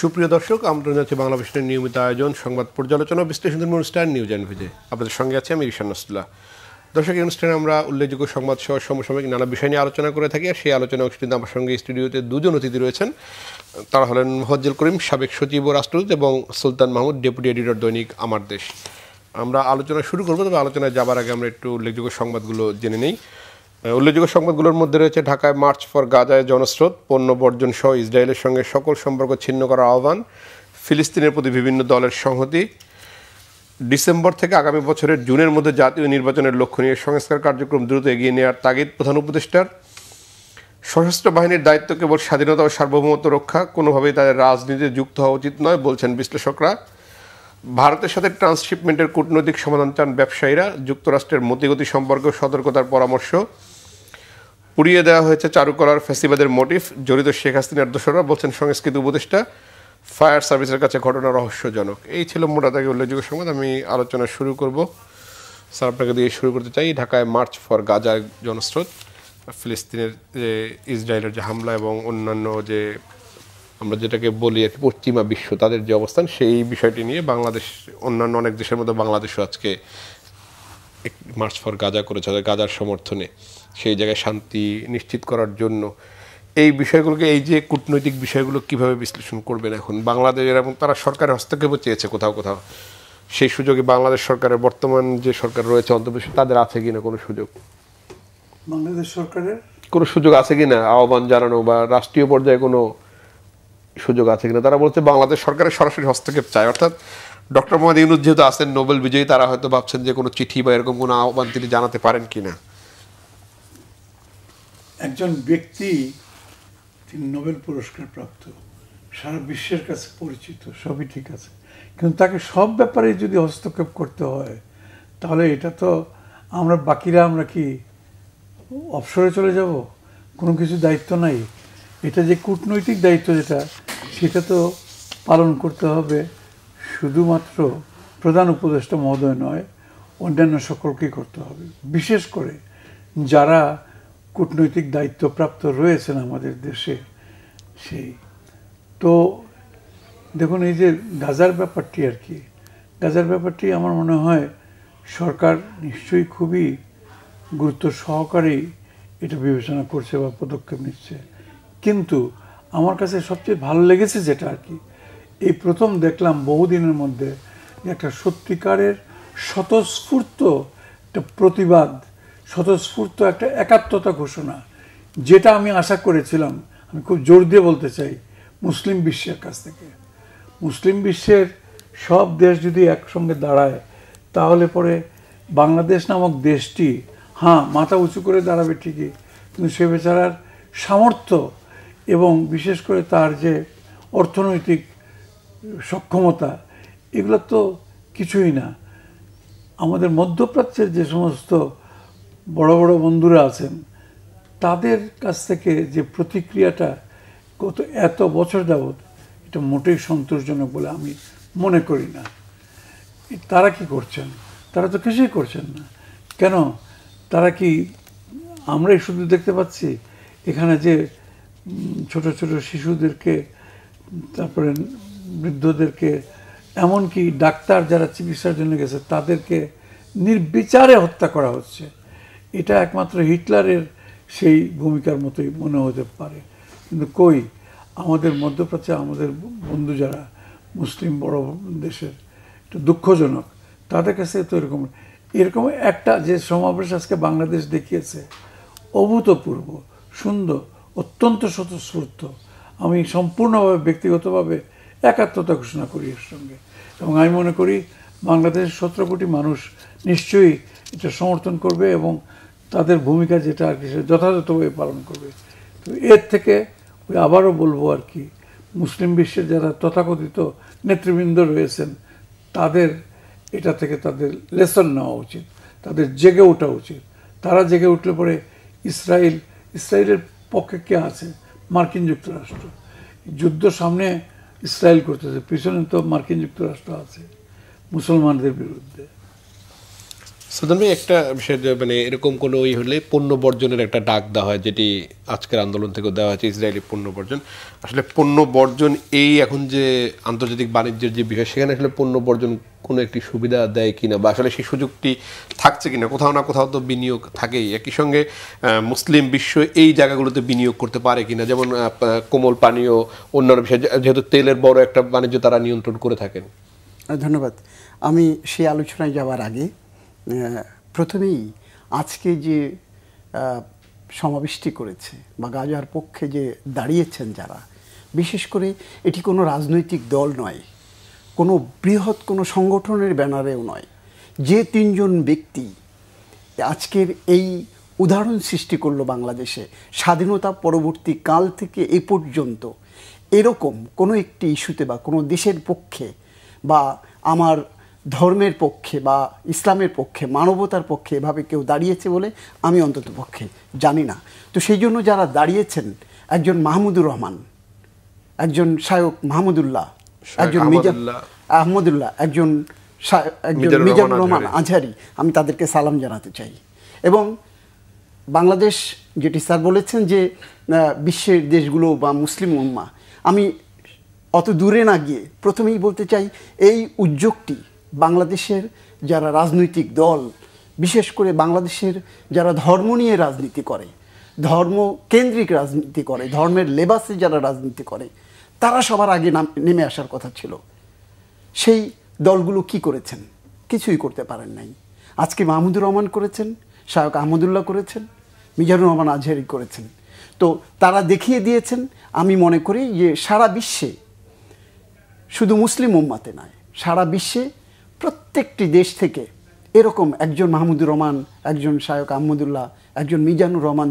সুপ্রিয় দর্শক, আমন্ত্রণ জানাচ্ছি বাংলা ভিশনের নিয়মিত আয়োজন সংবাদ পর্যালোচনা বিশ্লেষণের অনুষ্ঠান নিউজ অ্যান্ড ভিজে। আপনাদের সঙ্গে আছে আমি রিশান নাসুল্লাহ। দর্শক, এই অনুষ্ঠানে আমরা উল্লেখযোগ্য সংবাদ সহ সমসাময়িক নানা বিষয় নিয়ে আলোচনা করে থাকি। আর সেই আলোচনা অনুষ্ঠানে আমার সঙ্গে স্টুডিওতে দুজন অতিথি রয়েছেন। তারা হলেন মোফাজ্জল করিম, সাবেক সচিব ও রাষ্ট্রদূত, এবং সুলতান মাহমুদ, ডেপুটি এডিটর, দৈনিক আমার দেশ। আমরা আলোচনা শুরু করবো, তবে আলোচনায় যাবার আগে আমরা একটু উল্লেখযোগ্য সংবাদগুলো জেনে নিই। উল্লেখযোগ্য সংবাদগুলোর মধ্যে রয়েছে ঢাকায় মার্চ ফর গাজায় জনস্রোত, পণ্য বর্জন সহ ইসরায়েলের সঙ্গে সকল সম্পর্ক ছিন্ন করার আহ্বান, ফিলিস্তিনের প্রতি বিভিন্ন দলের সংহতি, ডিসেম্বর থেকে আগামী বছরের জুনের মধ্যে জাতীয় নির্বাচনের লক্ষ্য নিয়ে সংস্কার কার্যক্রম দ্রুত এগিয়ে নেওয়ার তাগিদ প্রধান উপদেষ্টার, সশস্ত্র বাহিনীর দায়িত্ব কেবল স্বাধীনতা ও সার্বভৌমত্ব রক্ষা, কোনোভাবেই তাদের রাজনীতিতে যুক্ত হওয়া উচিত নয় বলছেন বিশ্লেষকরা, ভারতের সাথে ট্রান্সশিপমেন্টের কূটনৈতিক সমাধান চান ব্যবসায়ীরা, যুক্তরাষ্ট্রের মতিগতি সম্পর্কে সতর্কতার পরামর্শ, উড়িয়ে দেওয়া হয়েছে চারুকলার ফেস্টিভ্যালের মোটিভ, জড়িত শেখ হাসিনার দোসররা বলছেন সংস্কৃতি উপদেষ্টা, ফায়ার সার্ভিসের কাছে ঘটনা রহস্যজনক। এই ছিল মোটা দাগে উল্লেখযোগ্য সংবাদ। আমি আলোচনা শুরু করব। স্যার, আপনাকে দিয়ে শুরু করতে চাই। ঢাকায় মার্চ ফর গাজায় জনস্রোত, ফিলিস্তিনের যে ইসরায়েলের যে হামলা এবং অন্যান্য যে আমরা যেটাকে বলি আর কি পশ্চিমা বিশ্ব, তাদের যে অবস্থান, সেই বিষয়টি নিয়ে বাংলাদেশ অন্যান্য অনেক দেশের মধ্যে বাংলাদেশও আজকে মার্চ ফর গাজা করেছে, গাজার সমর্থনে, সেই জায়গায় শান্তি নিশ্চিত করার জন্য। এই বিষয়গুলোকে, এই যে কূটনৈতিক বিষয়গুলো কিভাবে বিশ্লেষণ করবেন এখন বাংলাদেশের, এবং তারা সরকারের হস্তক্ষেপও চেয়েছে কোথাও কোথাও, সেই সুযোগে বাংলাদেশ সরকারের বর্তমান যে সরকার রয়েছে অন্তর্বর্তী, তাদের আছে কিনা কোনো সুযোগ? বাংলাদেশ সরকারের কোনো সুযোগ আছে কিনা আহ্বান জানানো, বা রাষ্ট্রীয় পর্যায়ে কোনো সুযোগ আছে কিনা? তারা বলছে বাংলাদেশ সরকারের সরাসরি হস্তক্ষেপ চায়। অর্থাৎ ডক্টর মোহাম্মদ ইউনূস যেহেতু আছেন নোবেল বিজয়ী, তারা হয়তো ভাবছেন যে কোনো চিঠি বা এরকম কোনো আহ্বান তিনি জানাতে পারেন কিনা। একজন ব্যক্তি, তিনি নোবেল পুরস্কার প্রাপ্ত, সারা বিশ্বের কাছে পরিচিত, সবই ঠিক আছে, কিন্তু তাকে সব ব্যাপারে যদি হস্তক্ষেপ করতে হয়, তাহলে এটা তো আমরা বাকিরা আমরা কি অবসরে চলে যাব? কোনো কিছু দায়িত্ব নাই। এটা যে কূটনৈতিক দায়িত্ব যেটা, সেটা তো পালন করতে হবে শুধুমাত্র প্রধান উপদেষ্টা মহোদয় নয়, অন্যান্য সকলকেই করতে হবে। বিশেষ করে যারা কূটনৈতিক দায়িত্বপ্রাপ্ত রয়েছেন আমাদের দেশে, সেই তো দেখুন, এই যে গাজার ব্যাপারটি আর কি, গাজার ব্যাপারটি আমার মনে হয় সরকার নিশ্চয়ই খুবই গুরুত্ব সহকারেই এটা বিবেচনা করছে বা পদক্ষেপ নিচ্ছে। কিন্তু আমার কাছে সবচেয়ে ভালো লেগেছে যেটা আর কি, এই প্রথম দেখলাম বহুদিনের মধ্যে একটা সত্যিকারের স্বতঃস্ফূর্ত একটা প্রতিবাদ, স্বতঃস্ফূর্ত একটা একাত্মতা ঘোষণা, যেটা আমি আশা করেছিলাম। আমি খুব জোর দিয়ে বলতে চাই, মুসলিম বিশ্বের কাছ থেকে, মুসলিম বিশ্বের সব দেশ যদি একসঙ্গে দাঁড়ায়, তাহলে পরে বাংলাদেশ নামক দেশটি মাথা উঁচু করে দাঁড়াবে ঠিকই, কিন্তু সে বেচারার সামর্থ্য এবং বিশেষ করে তার যে অর্থনৈতিক সক্ষমতা, এগুলো তো কিছুই না। আমাদের মধ্যপ্রাচ্যের যে সমস্ত বড় বড় বন্ধুরা আছেন, তাদের কাছ থেকে যে প্রতিক্রিয়াটা এত বছর যাবৎ, এটা মোটেই সন্তোষজনক বলে আমি মনে করি না। তারা কি করছেন? তারা তো কিছুই করছেন না। কেন? তারা কি, আমরাই শুধু দেখতে পাচ্ছি এখানে যে ছোট ছোট শিশুদেরকে, তারপরে বৃদ্ধদেরকে, এমনকি ডাক্তার যারা চিকিৎসার জন্য গেছে তাদেরকে নির্বিচারে হত্যা করা হচ্ছে। এটা একমাত্র হিটলারের সেই ভূমিকার মতোই মনে হতে পারে, কিন্তু কই, আমাদের মধ্যপ্রাচ্যে আমাদের বন্ধু যারা মুসলিম বড় দেশের, এটা দুঃখজনক, তাদের কাছে তো এরকম একটা যে সমাবেশ আজকে বাংলাদেশ দেখিয়েছে, অভূতপূর্ব সুন্দর, অত্যন্ত স্বতঃস্ফূর্ত। আমি সম্পূর্ণভাবে ব্যক্তিগতভাবে একাত্মতা ঘোষণা করি এর সঙ্গে, এবং আমি মনে করি বাংলাদেশের 17 কোটি মানুষ নিশ্চয়ই এটা সমর্থন করবে, এবং তাদের ভূমিকা যেটা আর কি, সে যথাযথভাবে পালন করবে। তো এর থেকে আবারও বলবো আর কি, মুসলিম বিশ্বের যারা তথাকথিত নেতৃবৃন্দ রয়েছেন, তাদের এটা থেকে তাদের লেসন নেওয়া উচিত, তাদের জেগে ওঠা উচিত। তারা জেগে উঠলে পরে ইসরায়েলের পক্ষে কে আছে? মার্কিন যুক্তরাষ্ট্র। যুদ্ধ সামনে ইসরায়েল করতেছে, পিছনে তো মার্কিন যুক্তরাষ্ট্র আছে মুসলমানদের বিরুদ্ধে। সুলতান ভাই, একটা বিষয় মানে এরকম কোনো হলে পণ্য বর্জনের একটা ডাক দেওয়া হয়, যেটি আজকের আন্দোলন থেকেও দেওয়া হয়েছে, ইসরায়েলি পণ্য বর্জন। আসলে পণ্য বর্জন এই এখন যে আন্তর্জাতিক বাণিজ্যের যে বিষয়, সেখানে আসলে পণ্য বর্জন কোনো একটি সুবিধা দেয় কিনা, বা আসলে সেই সুযোগটি থাকছে কিনা? কোথাও না কোথাও তো বিনিয়োগ থাকেই। একই সঙ্গে মুসলিম বিশ্ব এই জায়গাগুলোতে বিনিয়োগ করতে পারে কিনা, যেমন কোমল পানীয়, অন্যান্য বিষয়, যেহেতু তেলের বড় একটা বাণিজ্য তারা নিয়ন্ত্রণ করে থাকেন। ধন্যবাদ। আমি সেই আলোচনায় যাওয়ার আগে প্রথমেই আজকে যে সমাবেশটি করেছে বা গাজার পক্ষে যে দাঁড়িয়েছেন যারা, বিশেষ করে এটি কোনো রাজনৈতিক দল নয়, কোনো বৃহৎ কোনো সংগঠনের ব্যানারেও নয়, যে তিনজন ব্যক্তি আজকের এই উদাহরণ সৃষ্টি করলো বাংলাদেশে স্বাধীনতা পরবর্তী কাল থেকে এ পর্যন্ত এরকম কোনো একটি ইস্যুতে বা কোনো দেশের পক্ষে বা আমার ধর্মের পক্ষে বা ইসলামের পক্ষে, মানবতার পক্ষে এভাবে কেউ দাঁড়িয়েছে বলে আমি অন্তত পক্ষে জানি না। তো সেই জন্য যারা দাঁড়িয়েছেন, একজন মাহমুদুর রহমান, একজন শায়ক মাহমুদুল্লাহ, একজন আহমদুল্লাহ, একজন মিজানুর রহমান আজহারি, আমি তাদেরকে সালাম জানাতে চাই। এবং বাংলাদেশ, যেটি স্যার বলেছেন যে বিশ্বের দেশগুলো বা মুসলিম উম্মাহ, আমি অত দূরে না গিয়ে প্রথমেই বলতে চাই এই উদ্যোগটি বাংলাদেশের যারা রাজনৈতিক দল, বিশেষ করে বাংলাদেশের যারা ধর্ম নিয়ে রাজনীতি করে, ধর্ম কেন্দ্রিক রাজনীতি করে, ধর্মের লেবাসে যারা রাজনীতি করে, তারা সবার আগে নেমে আসার কথা ছিল। সেই দলগুলো কি করেছেন? কিছুই করতে পারেন নাই। আজকে মাহমুদুর রহমান করেছেন, শায়ক আহমদুল্লাহ করেছেন, মিজানুর রহমান আজহারি করেছেন। তো তারা দেখিয়ে দিয়েছেন, আমি মনে করি যে সারা বিশ্বে, শুধু মুসলিম উম্মাতে নয়, সারা বিশ্বে প্রত্যেকটি দেশ থেকে এরকম একজন মাহমুদুর রহমান, একজন শায়ক আহমদুল্লাহ, একজন মিজানুর রহমান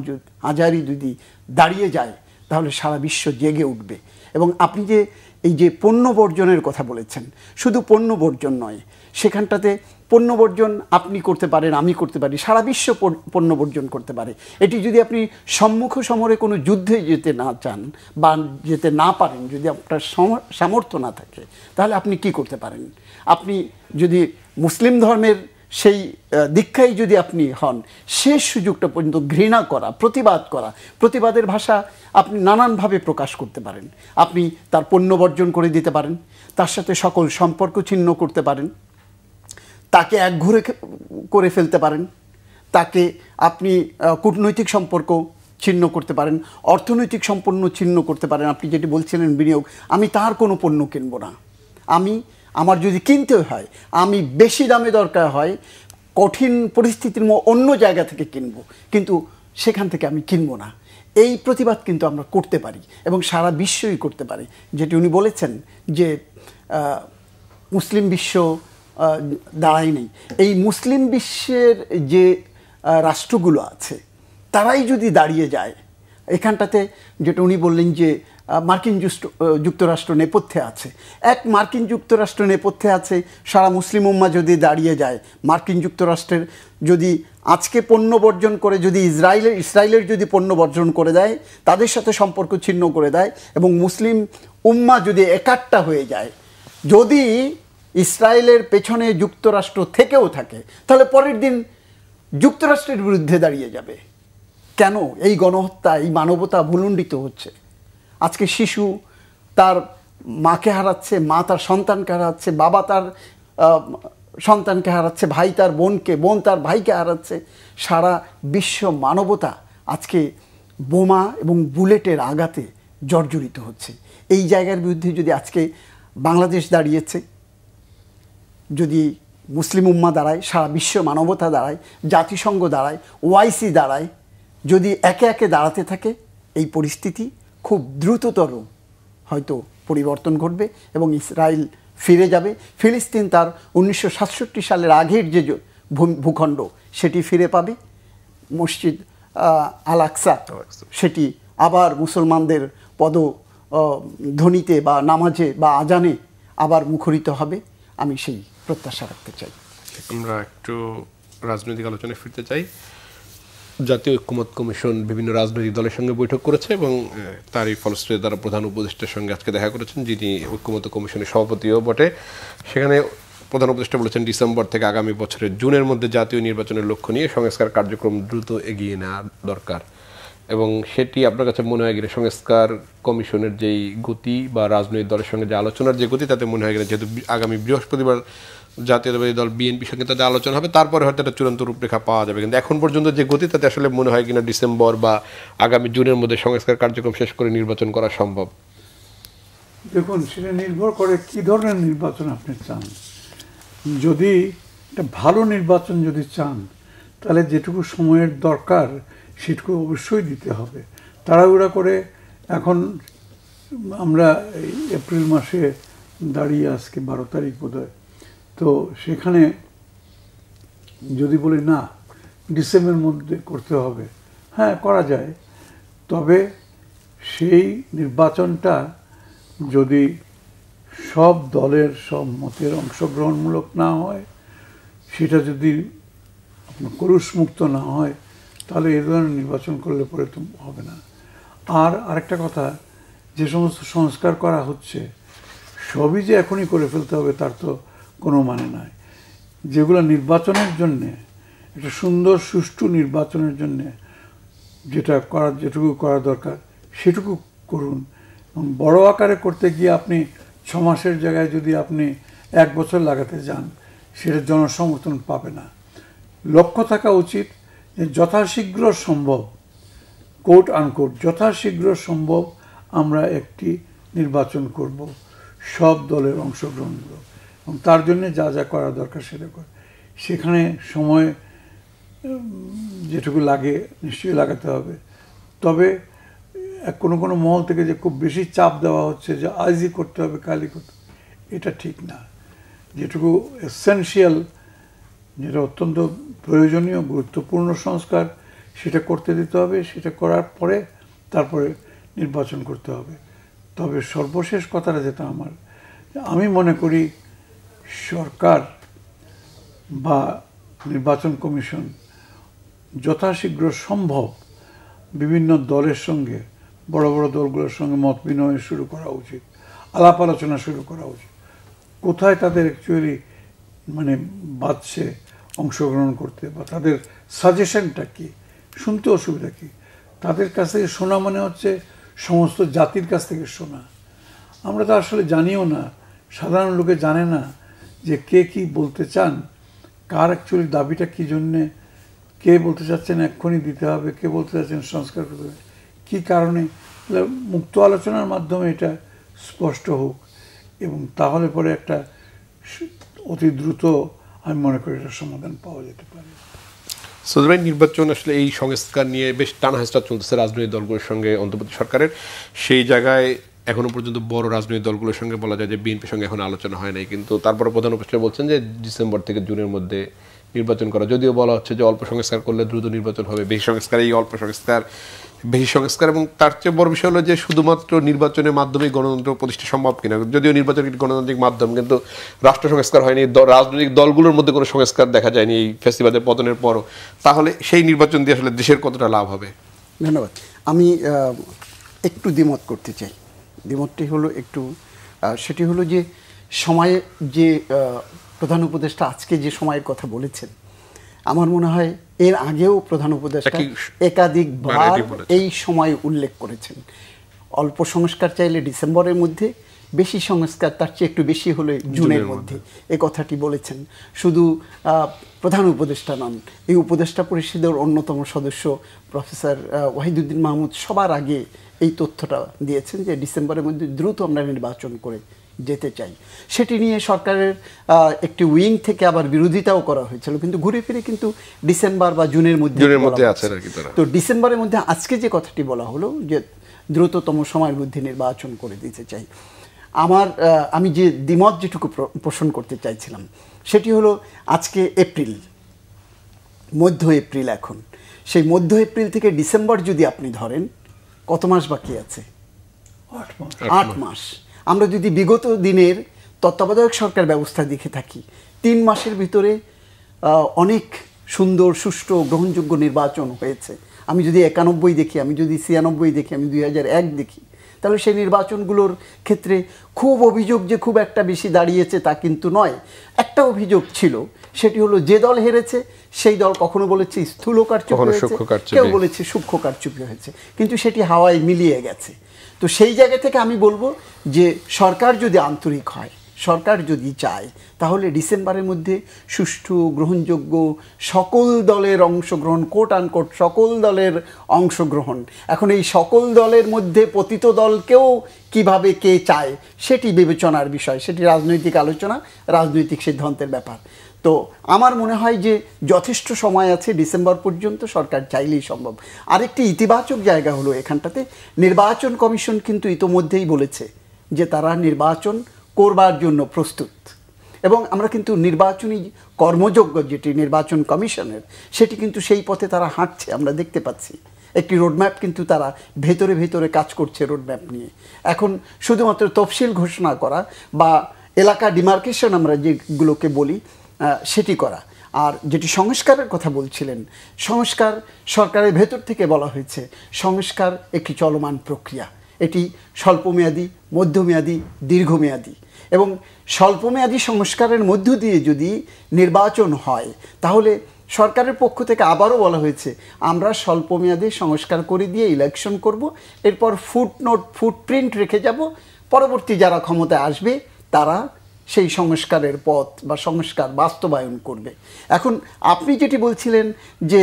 আজহারি যদি দাঁড়িয়ে যায়, তাহলে সারা বিশ্ব জেগে উঠবে। এবং আপনি যে এই যে পণ্য বর্জনের কথা বলেছেন, শুধু পণ্য বর্জন নয়, সেখানটাতে পণ্য বর্জন আপনি করতে পারেন, আমি করতে পারি, সারা বিশ্ব পণ্য বর্জন করতে পারে। এটি যদি আপনি সম্মুখ সমরে কোনো যুদ্ধে যেতে না চান বা যেতে না পারেন, যদি আপনার সামর্থ্য না থাকে, তাহলে আপনি কি করতে পারেন? আপনি যদি মুসলিম ধর্মের সেই দীক্ষায় যদি আপনি হন, শেষ সুযোগটা পর্যন্ত ঘৃণা করা, প্রতিবাদ করা, প্রতিবাদের ভাষা আপনি নানানভাবে প্রকাশ করতে পারেন। আপনি তার পণ্য বর্জন করে দিতে পারেন, তার সাথে সকল সম্পর্ক ছিন্ন করতে পারেন, তাকে একঘরে করে ফেলতে পারেন, তাকে আপনি কূটনৈতিক সম্পর্ক ছিন্ন করতে পারেন, অর্থনৈতিক সম্পন্ন ছিন্ন করতে পারেন। আপনি যেটি বলছিলেন বিনিয়োগ, আমি তার কোনো পণ্য কিনবো না। আমার যদি কিনতে হয়, আমি বেশি দামে দরকার হয়, কঠিন পরিস্থিতির অন্য জায়গা থেকে কিনবো, কিন্তু সেখান থেকে আমি কিনবো না। এই প্রতিবাদ কিন্তু আমরা করতে পারি এবং সারা বিশ্বই করতে পারি। যেটি উনি বলেছেন যে মুসলিম বিশ্ব দাঁড়ায়নি, এই মুসলিম বিশ্বের যে রাষ্ট্রগুলো আছে তারাই যদি দাঁড়িয়ে যায়, এখানটাতে যেটা উনি বললেন যে মার্কিন যুক্তরাষ্ট্র নেপথ্যে আছে, মার্কিন যুক্তরাষ্ট্র নেপথ্যে আছে, সারা মুসলিম উম্মাহ যদি দাঁড়িয়ে যায়, মার্কিন যুক্তরাষ্ট্রের যদি আজকে পণ্য বর্জন করে, যদি ইসরায়েলের যদি পণ্য বর্জন করে দেয়, তাদের সাথে সম্পর্ক ছিন্ন করে দেয়, এবং মুসলিম উম্মাহ যদি একাট্টা হয়ে যায়, যদি ইসরায়েলের পেছনে যুক্তরাষ্ট্র থেকেও থাকে, তাহলে পরের দিন যুক্তরাষ্ট্রের বিরুদ্ধে দাঁড়িয়ে যাবে। কেন এই গণহত্যা, এই মানবতা ভুলুণ্ঠিত হচ্ছে? আজকে শিশু তার মাকে হারাচ্ছে, মা তার সন্তানকে হারাচ্ছে, বাবা তার সন্তানকে হারাচ্ছে, ভাই তার বোনকে, বোন তার ভাইকে হারাচ্ছে। সারা বিশ্ব মানবতা আজকে বোমা এবং বুলেটের আঘাতে জর্জরিত হচ্ছে। এই জায়গার বিরুদ্ধে যদি আজকে বাংলাদেশ দাঁড়িয়েছে, যদি মুসলিম উম্মাহ দাঁড়ায়, সারা বিশ্ব মানবতা দাঁড়ায়, জাতিসংঘ দাঁড়ায়, ওআইসি দাঁড়ায়, যদি একে একে দাঁড়াতে থাকে, এই পরিস্থিতি খুব দ্রুততর হয়তো পরিবর্তন ঘটবে এবং ইসরায়েল ফিরে যাবে। ফিলিস্তিন তার 1967 সালের আগের যে ভূখণ্ড সেটি ফিরে পাবে। মসজিদ আল আকসা সেটি আবার মুসলমানদের পদধ্বনিতে বা নামাজে বা আজানে আবার মুখরিত হবে। আমি সেই প্রত্যাশা রাখতে চাই। আমরা একটু রাজনৈতিক আলোচনায় ফিরতে চাই। জাতীয় ঐক্যমত কমিশন বিভিন্ন রাজনৈতিক দলের সঙ্গে বৈঠক করেছে এবং তারই ফলশ্রুতিতে তারা প্রধান উপদেষ্টার সঙ্গে আজকে দেখা করেছেন, যিনি ঐক্যমত কমিশনের সভাপতিও বটে। সেখানে প্রধান উপদেষ্টা বলেছেন ডিসেম্বর থেকে আগামী বছরের জুনের মধ্যে জাতীয় নির্বাচনের লক্ষ্য নিয়ে সংস্কার কার্যক্রম দ্রুত এগিয়ে নেওয়া দরকার, এবং সেটি আপনার কাছে মনে হয় কিনা সংস্কার কমিশনের যেই গতি বা রাজনৈতিক দলের সঙ্গে যে আলোচনার যে গতি, তাতে মনে হয় কিনা যেহেতু আগামী বৃহস্পতিবার জাতীয়তাবাদী দল বিএনপির সঙ্গে তাদের আলোচনা হবে, তারপরে হয়তো একটা চূড়ান্ত রূপরেখা পাওয়া যাবে, কিন্তু এখন পর্যন্ত যে গতি তাতে আসলে মনে হয় কিনা ডিসেম্বর বা আগামী জুনের মধ্যে সংস্কার কার্যক্রম শেষ করে নির্বাচন করা সম্ভব? দেখুন, সেটা নির্ভর করে কি ধরনের নির্বাচন আপনি চান। যদি একটা ভালো নির্বাচন যদি চান, তাহলে যেটুকু সময়ের দরকার সেটুকু অবশ্যই দিতে হবে। তাড়াহুড়া করে এখন আমরা এপ্রিল মাসে দাঁড়িয়ে, আজকে 12 তারিখ বোধহয়, তো সেখানে যদি বলি না ডিসেম্বরের মধ্যে করতে হবে, হ্যাঁ করা যায়, তবে সেই নির্বাচনটা যদি সব দলের সব মতের অংশগ্রহণমূলক না হয়, সেটা যদি আপনার কলুষমুক্ত না হয়, তাহলে এ ধরনের নির্বাচন করলে পরে তো হবে না। আর আরেকটা কথা, যে সমস্ত সংস্কার করা হচ্ছে সবই যে এখনই করে ফেলতে হবে তার তো কোনো মানে নাই। যেগুলো নির্বাচনের জন্যে, একটা সুন্দর সুষ্ঠু নির্বাচনের জন্যে যেটুকু করা দরকার সেটুকু করুন। এবং বড় আকারে করতে গিয়ে আপনি 6 মাসের জায়গায় যদি আপনি 1 বছর লাগাতে যান, সেটা জনসমর্থন পাবে না। লক্ষ্য থাকা উচিত যে যথাশীঘ্র সম্ভব, কোট আনকোট যথাশীঘ্র সম্ভব আমরা একটি নির্বাচন করব, সব দলের অংশগ্রহণগুলো, এবং তার জন্য যা যা করা দরকার সেটা করে। সেখানে সময় যেটুকু লাগে নিশ্চয়ই লাগাতে হবে। তবে কোনো কোনো মহল থেকে যে খুব বেশি চাপ দেওয়া হচ্ছে যে আজই করতে হবে, কালই করতে হবে, এটা ঠিক না। যেটুকু এসেনশিয়াল, যেটা অত্যন্ত প্রয়োজনীয় গুরুত্বপূর্ণ সংস্কার, সেটা করতে দিতে হবে। সেটা করার পরে তারপরে নির্বাচন করতে হবে। তবে সর্বশেষ কথাটা যেটা আমি মনে করি, সরকার বা নির্বাচন কমিশন যথাশীঘ্র সম্ভব বিভিন্ন দলের সঙ্গে, বড় বড় দলগুলোর সঙ্গে মত বিনিময় শুরু করা উচিত, আলাপ আলোচনা শুরু করা উচিত। কোথায় তাদের অ্যাকচুয়ালি বাঁচছে অংশগ্রহণ করতে, বা তাদের সাজেশনটা কি, শুনতে অসুবিধা কি। তাদের কাছ থেকে শোনা মানে হচ্ছে সমস্ত জাতির কাছ থেকে শোনা। আমরা তো আসলে জানিও না, সাধারণ লোকে জানে না যে কে কি বলতে চান, কার অ্যাকচুয়ালি দাবিটা কী জন্যে, কে বলতে চাচ্ছেন এক্ষুনি দিতে হবে, কে বলতে চাচ্ছেন সংস্কার করতে হবে, কী কারণে। মুক্ত আলোচনার মাধ্যমে এটা স্পষ্ট হোক, এবং তাহলে পরে একটা অতি দ্রুত আমি মনে করি এটা সমাধান পাওয়া যেতে পারে। সৌদি নির্বাচন আসলে এই সংস্কার নিয়ে বেশ টানাহেঁচড়া চলতেছে রাজনৈতিক দলগুলোর সঙ্গে, অন্তর্বর্তী সরকারের। সেই জায়গায় এখনো পর্যন্ত বড় রাজনৈতিক দলগুলোর সঙ্গে বলা যায় যে বিএনপির সঙ্গে এখন আলোচনা হয় নাই, কিন্তু তারপরে প্রধান উপদেষ্টা বলছেন যে ডিসেম্বর থেকে জুনের মধ্যে নির্বাচন করা। যদিও বলা হচ্ছে যে অল্প সংস্কার করলে দ্রুত নির্বাচন হবে, বেশি সংস্কার এই অল্প সংস্কার, বেশি সংস্কার, এবং তার চেয়ে বড় বিষয় হলো যে শুধুমাত্র নির্বাচনের মাধ্যমেই গণতন্ত্র প্রতিষ্ঠা সম্ভব কিনা। যদিও নির্বাচন একটি গণতান্ত্রিক মাধ্যম, কিন্তু রাষ্ট্র সংস্কার হয়নি, রাজনৈতিক দলগুলোর মধ্যে কোনো সংস্কার দেখা যায়নি এই ফ্যাসিবাদের পতনের পরও। তাহলে সেই নির্বাচন দিয়ে আসলে দেশের কতটা লাভ হবে? ধন্যবাদ। আমি একটু দ্বিমত করতে চাই। দ্বিমতটি হলো সেটি হলো যে সময়ে যে প্রধান উপদেষ্টা আজকে যে সময়ের কথা বলেছেন, আমার মনে হয় এর আগেও প্রধান উপদেষ্টা একাধিকবার এই সময় উল্লেখ করেছেন। অল্প সংস্কার চাইলে ডিসেম্বরের মধ্যে, বেশি সংস্কার তার চেয়ে একটু বেশি হলে জুনের মধ্যে, এই কথাটি বলেছেন। শুধু প্রধান উপদেষ্টা নন, এই উপদেষ্টা পরিষদের অন্যতম সদস্য প্রফেসর ওয়াহিদুদ্দিন মাহমুদ সবার আগে এই তথ্যটা দিয়েছেন যে ডিসেম্বরের মধ্যে দ্রুত আমরা নির্বাচন করে যেতে চাই। সেটি নিয়ে সরকারের একটি উইং থেকে আবার বিরোধিতাও করা হয়েছিল, কিন্তু ঘুরে ফিরে কিন্তু ডিসেম্বর বা জুনের মধ্যে আছে। তো ডিসেম্বরের মধ্যে আজকে যে কথাটি বলা হলো যে দ্রুততম সময়ের মধ্যে নির্বাচন করে দিতে চাই, আমি যে দ্বিমত যেটুকু পোষণ করতে চাইছিলাম সেটি হলো আজকে মধ্য এপ্রিল, এখন সেই মধ্য এপ্রিল থেকে ডিসেম্বর যদি আপনি ধরেন, কত মাস বাকি আছে? 8 মাস। আমরা যদি বিগত দিনের তত্ত্বাবধায়ক সরকার ব্যবস্থা দেখে থাকি, 3 মাসের ভিতরে অনেক সুন্দর সুষ্ঠু গ্রহণযোগ্য নির্বাচন হয়েছে। আমি যদি 91 দেখি, আমি যদি 96 দেখি, আমি 2001 দেখি, তাহলে সেই নির্বাচনগুলোর ক্ষেত্রে খুব অভিযোগ যে খুব একটা বেশি দাঁড়িয়েছে তা কিন্তু নয়। একটা অভিযোগ ছিল, সেটি হলো যে দল হেরেছে সেই দল কখনো বলেছে স্থূল কারচুপি হয়েছে, কেউ বলেছে সূক্ষ্ম কারচুপি হয়েছে, কিন্তু সেটি হাওয়ায় মিলিয়ে গেছে। তো সেই জায়গা থেকে আমি বলবো যে সরকার যদি আন্তরিক হয়, সরকার যদি চায়, তাহলে ডিসেম্বরের মধ্যে সুষ্ঠু গ্রহণযোগ্য সকল দলের অংশগ্রহণ, কোট আনকোট সকল দলের অংশগ্রহণ, এখন এই সকল দলের মধ্যে পতিত দলকেও কিভাবে কে চায় সেটি বিবেচনার বিষয়, সেটি রাজনৈতিক আলোচনা, রাজনৈতিক সিদ্ধান্তের ব্যাপার। তো আমার মনে হয় যে যথেষ্ট সময় আছে, ডিসেম্বর পর্যন্ত সরকার চাইলেই সম্ভব। আরেকটি ইতিবাচক জায়গা হলো এখানটাতে, নির্বাচন কমিশন কিন্তু ইতোমধ্যেই বলেছে যে তারা নির্বাচন করবার জন্য প্রস্তুত, এবং আমরা কিন্তু নির্বাচনী কর্মযজ্ঞ যেটি নির্বাচন কমিশনের, সেটি কিন্তু সেই পথে তারা হাঁটছে, আমরা দেখতে পাচ্ছি। একটি রোডম্যাপ কিন্তু তারা ভেতরে ভেতরে কাজ করছে রোডম্যাপ নিয়ে। এখন শুধুমাত্র তফসিল ঘোষণা করা বা এলাকা ডিমার্কেশন আমরা যেগুলোকে বলি সেটি করা। আর যেটি সংস্কারের কথা বলছিলেন, সংস্কার সরকারের ভেতর থেকে বলা হয়েছে সংস্কার একটি চলমান প্রক্রিয়া, এটি স্বল্পমেয়াদী, মধ্যমেয়াদী, দীর্ঘমেয়াদী, এবং স্বল্পমেয়াদী সংস্কারের মধ্য দিয়ে যদি নির্বাচন হয় তাহলে সরকারের পক্ষ থেকে আবারও বলা হয়েছে আমরা স্বল্পমেয়াদী সংস্কার করে দিয়ে ইলেকশন করব, এরপর ফুটপ্রিন্ট রেখে যাব, পরবর্তী যারা ক্ষমতায় আসবে তারা সেই সংস্কারের পথ বা সংস্কার বাস্তবায়ন করবে। এখন আপনি যেটি বলছিলেন যে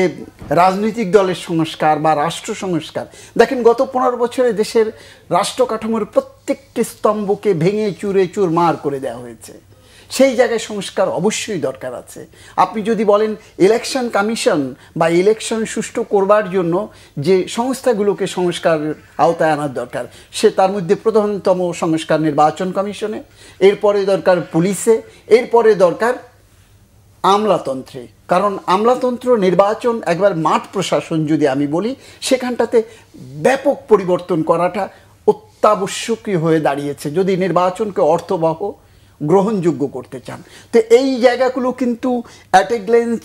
রাজনৈতিক দলের সংস্কার বা রাষ্ট্র সংস্কার, দেখেন গত 15 বছরে দেশের রাষ্ট্র কাঠামোর প্রত্যেকটি স্তম্ভকে ভেঙে চুরে চুরমার করে দেওয়া হয়েছে। সেই জায়গায় সংস্কার অবশ্যই দরকার আছে। আপনি যদি বলেন ইলেকশন কমিশন বা ইলেকশন সুষ্ঠু করবার জন্য যে সংস্থাগুলোকে সংস্কারের আওতায় আনার দরকার, সে তার মধ্যে প্রধানতম সংস্কার নির্বাচন কমিশনে, এরপরে দরকার পুলিশে, এরপরে দরকার আমলাতন্ত্রে। কারণ আমলাতন্ত্র, নির্বাচন, একবার মাঠ প্রশাসন যদি আমি বলি, সেখানটাতে ব্যাপক পরিবর্তন করাটা অত্যাবশ্যকীয় হয়ে দাঁড়িয়েছে যদি নির্বাচনকে অর্থবহ গ্রহণযোগ্য করতে চান। তো এই জায়গাগুলো কিন্তু অ্যাট এ গ্লেন্স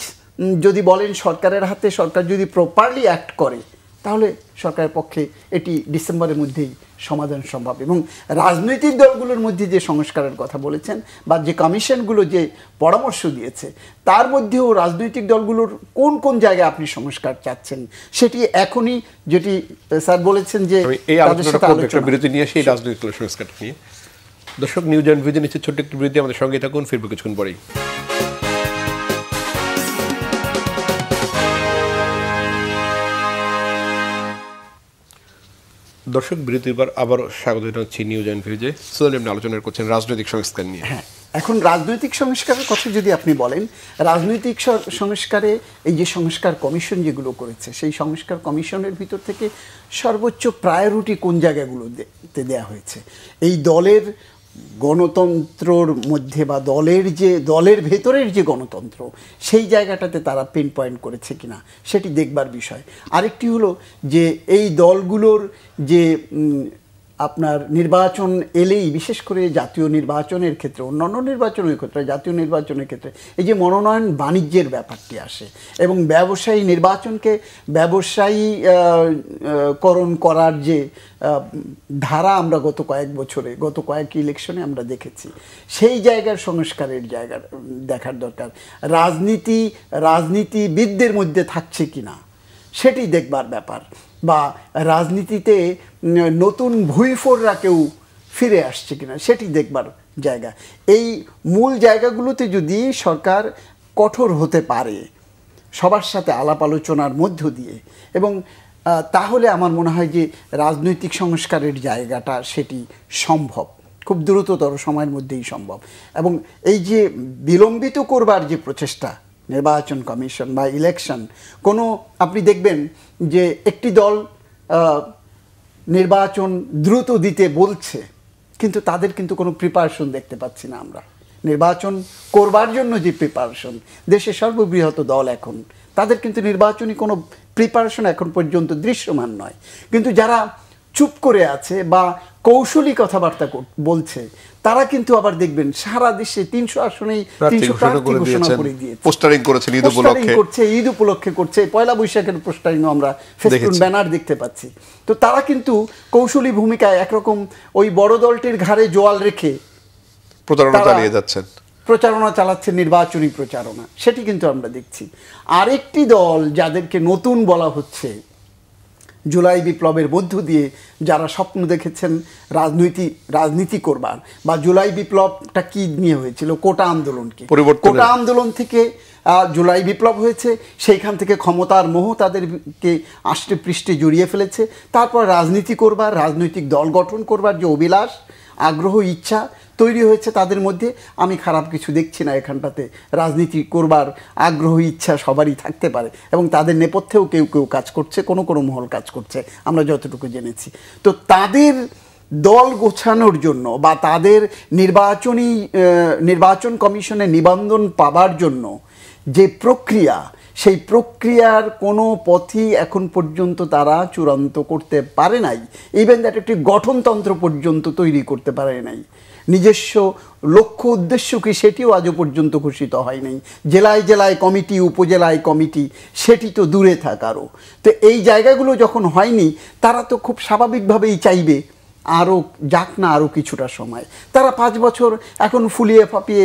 যদি বলেন সরকারের হাতে, সরকার যদি প্রপারলি অ্যাক্ট করে তাহলে সরকারের পক্ষে এটি ডিসেম্বরের মধ্যেই সমাধান সম্ভব। এবং রাজনৈতিক দলগুলোর মধ্যে যে সংস্কারের কথা বলেছেন বা যে কমিশনগুলো যে পরামর্শ দিয়েছে, তার মধ্যেও রাজনৈতিক দলগুলোর কোন কোন জায়গায় আপনি সংস্কার চাচ্ছেন সেটি এখনই, যেটি স্যার বলেছেন যে এই আলোচনা বিরতি নিয়ে সেই রাজনৈতিক সংস্কার নিয়ে। দর্শক, নিউজ অ্যান্ড ভিউজে নিচ্ছে ছোট্ট একটি বিরতি, আমাদের সঙ্গে থাকুন, ফিরবো কিছুক্ষণ পরেই। দর্শক, বিরতির পর আবার স্বাগত জানাচ্ছি নিউজ অ্যান্ড ভিউজে। সোহেল আলোচনা করছেন রাজনৈতিক সংস্কার নিয়ে। হ্যাঁ, এখন রাজনৈতিক সংস্কারের কথা যদি আপনি বলেন, রাজনৈতিক সংস্কারে এই যে সংস্কার কমিশন যেগুলো করেছে, সেই সংস্কার কমিশনের ভিতর থেকে সর্বোচ্চ প্রায়োরিটি কোন জায়গাগুলোতে দেওয়া হয়েছে, এই দলের গণতন্ত্রর মধ্যে বা দলের ভেতরের যে গণতন্ত্র, সেই জায়গাটাতে তারা পিন পয়েন্ট করেছে কিনা সেটি দেখবার বিষয়। আরেকটি হলো যে এই দলগুলোর যে আপনার নির্বাচন এলেই, বিশেষ করে জাতীয় নির্বাচনের ক্ষেত্রে, অন্যান্য নির্বাচনের ক্ষেত্রে, জাতীয় নির্বাচনের ক্ষেত্রে এই যে মনোনয়ন বাণিজ্যের ব্যাপারটি আসে এবং ব্যবসায়ী নির্বাচনকে ব্যবসায়ীকরণ করার যে ধারা আমরা গত কয়েক ইলেকশনে আমরা দেখেছি, সেই জায়গার সংস্কারের জায়গা দেখার দরকার। রাজনীতিবিদদের মধ্যে থাকছে কিনা সেটি দেখবার ব্যাপার, বা রাজনীতিতে নতুন ভুঁইফোররা কেউ ফিরে আসছে কিনা সেটি দেখবার জায়গা। এই মূল জায়গাগুলোতে যদি সরকার কঠোর হতে পারে সবার সাথে আলাপ আলোচনার মধ্য দিয়ে, এবং তাহলে আমার মনে হয় যে রাজনৈতিক সংস্কারের জায়গাটা সেটি সম্ভব, খুব দ্রুততর সময়ের মধ্যেই সম্ভব। এবং এই যে বিলম্বিত করবার যে প্রচেষ্টা, নির্বাচন কমিশন বা ইলেকশন, আপনি দেখবেন যে একটি দল নির্বাচন দ্রুত দিতে বলছে, কিন্তু তাদের কিন্তু কোনো প্রিপারেশন দেখতে পাচ্ছি না আমরা। নির্বাচন করবার জন্য যে প্রিপারেশন, দেশের সর্ববৃহৎ দল এখন, তাদের কিন্তু নির্বাচনী কোনো প্রিপারেশন এখন পর্যন্ত দৃশ্যমান নয়। কিন্তু যারা চুপ করে আছে বা কৌশলী কথাবার্তা বলছে, তারা কিন্তু আবার দেখবেন সারা দেশে 300 আসনেই 300 প্রার্থী ঘোষণা করে দিয়েছে, পোস্টারিং করেছেন ঈদ উপলক্ষে, ঈদ উপলক্ষে করছে, পয়লা বৈশাখের পোস্টারিংও আমরা ফেস্টুন ব্যানার দেখতে পাচ্ছি। তো তারা কিন্তু কৌশলী ভূমিকায় একরকম ওই বড় দলটির ঘাড়ে জোয়াল রেখে প্রচারণা চালিয়ে যাচ্ছেন, প্রচারণা চালাচ্ছে, নির্বাচনী প্রচারণা, সেটি কিন্তু আমরা দেখছি। আরেকটি দল যাদেরকে নতুন বলা হচ্ছে, জুলাই বিপ্লবের মধ্য দিয়ে যারা স্বপ্ন দেখেছেন রাজনীতি করবার, বা জুলাই বিপ্লবটা কি নিয়ে হয়েছিল, কোটা আন্দোলনকে, কোটা আন্দোলন থেকে জুলাই বিপ্লব হয়েছে, সেইখান থেকে ক্ষমতার মোহ তাদেরকে আষ্টে পৃষ্ঠে জড়িয়ে ফেলেছে। তারপর রাজনীতি করবার, রাজনৈতিক দল গঠন করবার যে অভিলাষ, আগ্রহ, ইচ্ছা তৈরি হয়েছে তাদের মধ্যে, আমি খারাপ কিছু দেখছি না এখানটাতে। রাজনীতি করবার আগ্রহ, ইচ্ছা সবারই থাকতে পারে, এবং তাদের নেপথ্যেও কেউ কেউ কাজ করছে, কোনো কোনো মহল কাজ করছে, আমরা যতটুকু জেনেছি। তো তাদের দল গোছানোর জন্য বা তাদের নির্বাচন কমিশনে নিবন্ধন পাবার জন্য যে প্রক্রিয়া, সেই প্রক্রিয়ার কোনো পথই এখন পর্যন্ত তারা চূড়ান্ত করতে পারে নাই। ইভেন দ্যাট একটি গঠনতন্ত্র পর্যন্ত তৈরি করতে পারে নাই। নিজস্ব লক্ষ্য উদ্দেশ্য কি সেটিও আজও পর্যন্ত ঘোষিত হয়নি। জেলায় জেলায় কমিটি, উপজেলায় কমিটি, সেটি তো দূরে থাকারও। তো এই জায়গাগুলো যখন হয়নি, তারা তো খুব স্বাভাবিকভাবেই চাইবে আরও যাক না আরও কিছুটা সময়। তারা 5 বছর এখন ফুলিয়ে ফাঁপিয়ে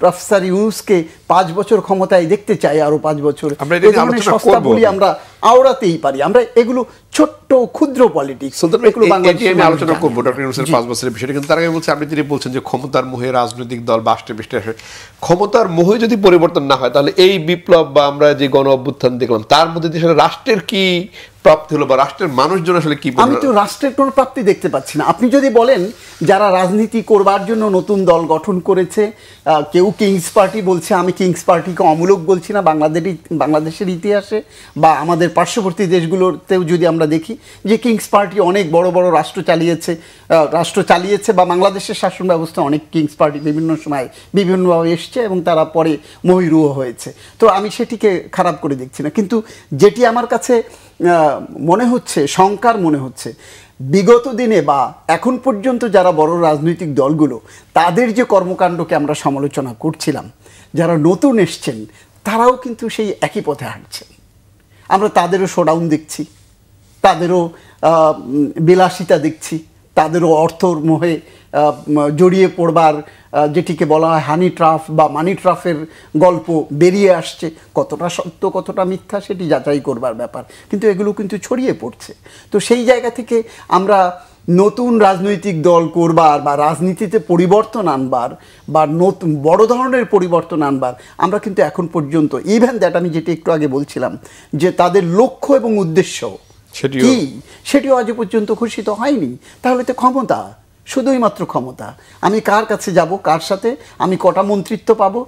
প্রফেসর ইউনূসকে 5 বছর ক্ষমতায় দেখতে চাই, আরও 5 বছর। এই ধরনের সস্তা বলি আমরা আওড়াতেই পারি, আমরা এগুলো ছোট্ট ক্ষুদ্র পলিটিক্স, এগুলো বাংলাদেশে আলোচনা করবো ডক্টর ইউনূসের 5 বছরের বিষয়টা। কিন্তু তার আগে বলছি, আপনি তিনি বলছেন যে ক্ষমতার মোহে রাজনৈতিক দল বাষ্টে পিষ্টে আসে, ক্ষমতার মোহে যদি পরিবর্তন না হয়, তাহলে এই বিপ্লব বা আমরা যে গণ অভ্যুত্থান দেখলাম, তার মধ্যে রাষ্ট্রের কি প্রাপ্তি হলো, বা রাষ্ট্রের মানুষজন আসলে কি? আমি তো রাষ্ট্রের কোনো প্রাপ্তি দেখতে পাচ্ছি না। আপনি যদি বলেন যারা রাজনীতি করবার জন্য নতুন দল গঠন করেছে, কেউ কিংস পার্টি বলছে, আমি কিংস পার্টিকে অমূলক বলছি না। বাংলাদেশের ইতিহাসে বা আমাদের পার্শ্ববর্তী দেশগুলোতেও যদি আমরা দেখি যে কিংস পার্টি অনেক বড় বড় রাষ্ট্র চালিয়েছে, বা বাংলাদেশের শাসন ব্যবস্থা অনেক কিংস পার্টি বিভিন্ন সময় বিভিন্নভাবে এসছে এবং তারা পরে মহিরুহ হয়েছে। তো আমি সেটিকে খারাপ করে দেখছি না, কিন্তু যেটি আমার কাছে মনে হচ্ছে, শঙ্কার মনে হচ্ছে, বিগত দিনে বা এখন পর্যন্ত যারা বড় রাজনৈতিক দলগুলো, তাদের যে কর্মকাণ্ডকে আমরা সমালোচনা করছিলাম, যারা নতুন এসছেন তারাও কিন্তু সেই একই পথে হাঁটছেন। আমরা তাদেরও শোডাউন দেখছি, তাদেরও বিলাসিতা দেখছি, তাদেরও অর্থর মোহে জড়িয়ে পড়বার, যেটিকে বলা হয় হানি ট্রাফ বা মানি ট্রাফের গল্প বেরিয়ে আসছে। কতটা সত্য কতটা মিথ্যা সেটি যাচাই করবার ব্যাপার, কিন্তু এগুলো কিন্তু ছড়িয়ে পড়ছে। তো সেই জায়গা থেকে আমরা নতুন রাজনৈতিক দল করবার বা রাজনীতিতে পরিবর্তন আনবার বা নতুন বড় ধরনের পরিবর্তন আনবার, আমরা কিন্তু এখন পর্যন্ত ইভেন দ্যাট আমি যেটি একটু আগে বলছিলাম যে তাদের লক্ষ্য এবং উদ্দেশ্য কি, সেটিও আজ পর্যন্ত ঘোষিত হয়নি। তাহলে তো ক্ষমতা, শুধুই মাত্র ক্ষমতা, আমি কার কাছে যাব, কার সাথে আমি কটা মন্ত্রিত্ব পাবো,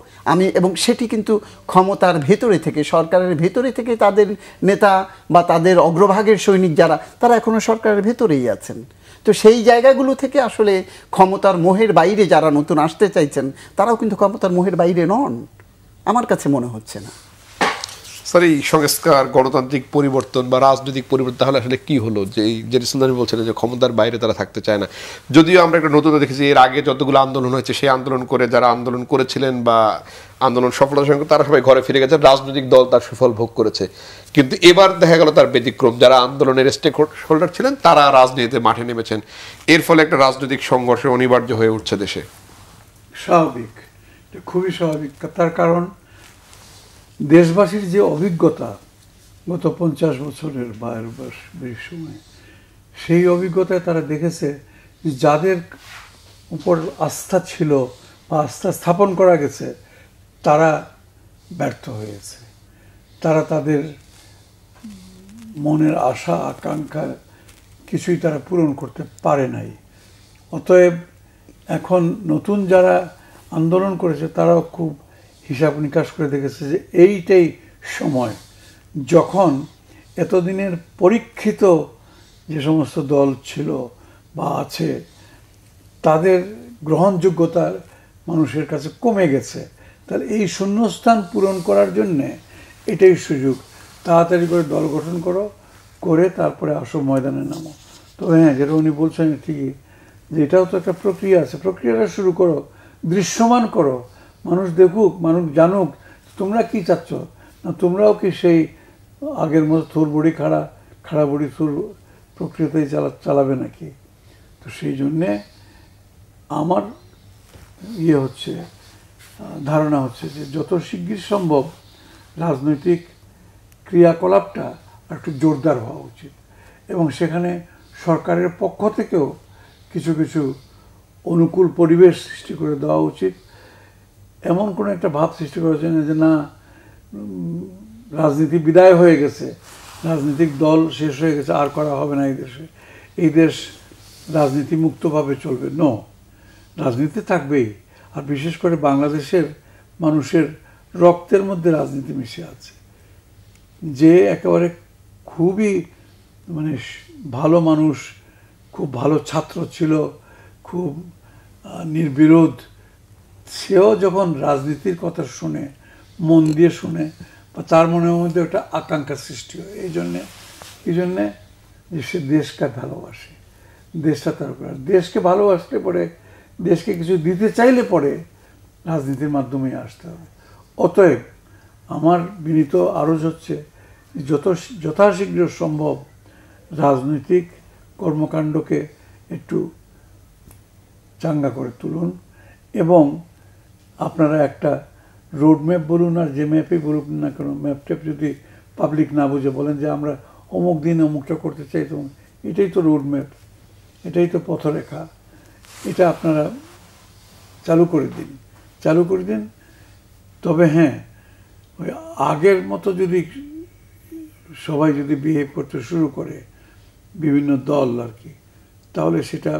এবং সেটি কিন্তু ক্ষমতার ভেতরে থেকে, সরকারের ভেতরে থেকে তাদের নেতা বা তাদের অগ্রভাগের সৈনিক যারা, তারা এখনো সরকারের ভেতরেই আছেন। তো সেই জায়গাগুলো থেকে আসলে ক্ষমতার মোহের বাইরে যারা নতুন আসতে চাইছেন, তারাও কিন্তু ক্ষমতার মোহের বাইরে নন, আমার কাছে মনে হচ্ছে না। স্যার, এই সংস্কার, গণতান্ত্রিক পরিবর্তন বা রাজনৈতিক পরিবর্তন তাহলে আসলে কি হলো? যে এই যেটি সুলতানি বলছিলেন যে ক্ষমতার বাইরে তারা থাকতে চায় না। যদিও আমরা একটা নতুন দেখেছি, এর আগে যতগুলো আন্দোলন হয়েছে, সেই আন্দোলন করে যারা আন্দোলন করেছিলেন বা আন্দোলন সফলতার সঙ্গে তারা সবাই ঘরে ফিরে গেছে, রাজনৈতিক দল তার সুফল ভোগ করেছে। কিন্তু এবার দেখা গেল তার ব্যতিক্রম, যারা আন্দোলনের স্টেক হোল্ডার ছিলেন তারা রাজনীতিতে মাঠে নেমেছেন। এর ফলে একটা রাজনৈতিক সংঘর্ষ অনিবার্য হয়ে উঠছে দেশে। স্বাভাবিক, খুবই স্বাভাবিক। তার কারণ দেশবাসীর যে অভিজ্ঞতা গত 50 বছরের বা এর বেশি সময়, সেই অভিজ্ঞতায় তারা দেখেছে যাদের উপর আস্থা ছিল বা আস্থা স্থাপন করা গেছে, তারা ব্যর্থ হয়েছে। তারা তাদের মনের আশা আকাঙ্ক্ষা কিছুই তারা পূরণ করতে পারে নাই। অতএব এখন নতুন যারা আন্দোলন করেছে, তারাও খুব হিসাব নিকাশ করে দেখেছে যে এইটাই সময় যখন এতদিনের পরীক্ষিত যে সমস্ত দল ছিল বা আছে, তাদের গ্রহণযোগ্যতা মানুষের কাছে কমে গেছে। তাহলে এই শূন্যস্থান পূরণ করার জন্যে এটাই সুযোগ। তাড়াতাড়ি করে দল গঠন করে তারপরে আসো ময়দানে নামো। তো হ্যাঁ, যেটা উনি বলছেন ঠিকই, যে এটাও তো একটা প্রক্রিয়া আছে, প্রক্রিয়াটা শুরু করো, দৃশ্যমান করো, মানুষ দেখুক, মানুষ জানুক তোমরা কি চাচ্ছ। না তোমরাও কি সেই আগের মতো থুর বড়ি খাড়া বড়ি থুর প্রক্রিয়াতেই চালাবে নাকি। তো সেই জন্যে আমার হচ্ছে ধারণা হচ্ছে যে যত শিগগির সম্ভব রাজনৈতিক ক্রিয়াকলাপটা একটু জোরদার হওয়া উচিত, এবং সেখানে সরকারের পক্ষ থেকেও কিছু কিছু অনুকূল পরিবেশ সৃষ্টি করে দেওয়া উচিত। এমন কোনো একটা ভাব সৃষ্টি করা যায় না যে না রাজনীতি বিদায় হয়ে গেছে, রাজনৈতিক দল শেষ হয়ে গেছে, আর করা হবে না এই দেশে, এই দেশ রাজনীতি মুক্তভাবে চলবে। নো, রাজনীতি থাকবেই। আর বিশেষ করে বাংলাদেশের মানুষের রক্তের মধ্যে রাজনীতি মিশে আছে। যে একেবারে খুবই মানে ভালো মানুষ, খুব ভালো ছাত্র ছিল, খুব নির্বিরোধ, সেও যখন রাজনীতির কথা শুনে, মন দিয়ে শুনে, বা তার মনের মধ্যে একটা আকাঙ্ক্ষা সৃষ্টি হয়। এই জন্যে যে সে দেশকে ভালোবাসে, দেশটা তার উপর, দেশকে ভালোবাসলে পরে, দেশকে কিছু দিতে চাইলে পরে রাজনীতির মাধ্যমে আসতে হবে। অতএব আমার বিনীত আরজ হচ্ছে যথাশীঘ্র সম্ভব রাজনৈতিক কর্মকাণ্ডকে একটু চাঙ্গা করে তুলুন, এবং আপনারা একটা রোডম্যাপ বলুন আর যে ম্যাপই বলুন না কেন, ম্যাপটা যদি পাবলিক না বুঝে বলেন যে আমরা অমুক দিন অমুকটা করতে চাই, তো এটাই তো রোডম্যাপ, এটাই তো পথরেখা, এটা আপনারা চালু করে দিন। তবে হ্যাঁ, ওই আগের মতো যদি সবাই যদি বিহেভ করতে শুরু করে, বিভিন্ন দল আর কি, তাহলে সেটা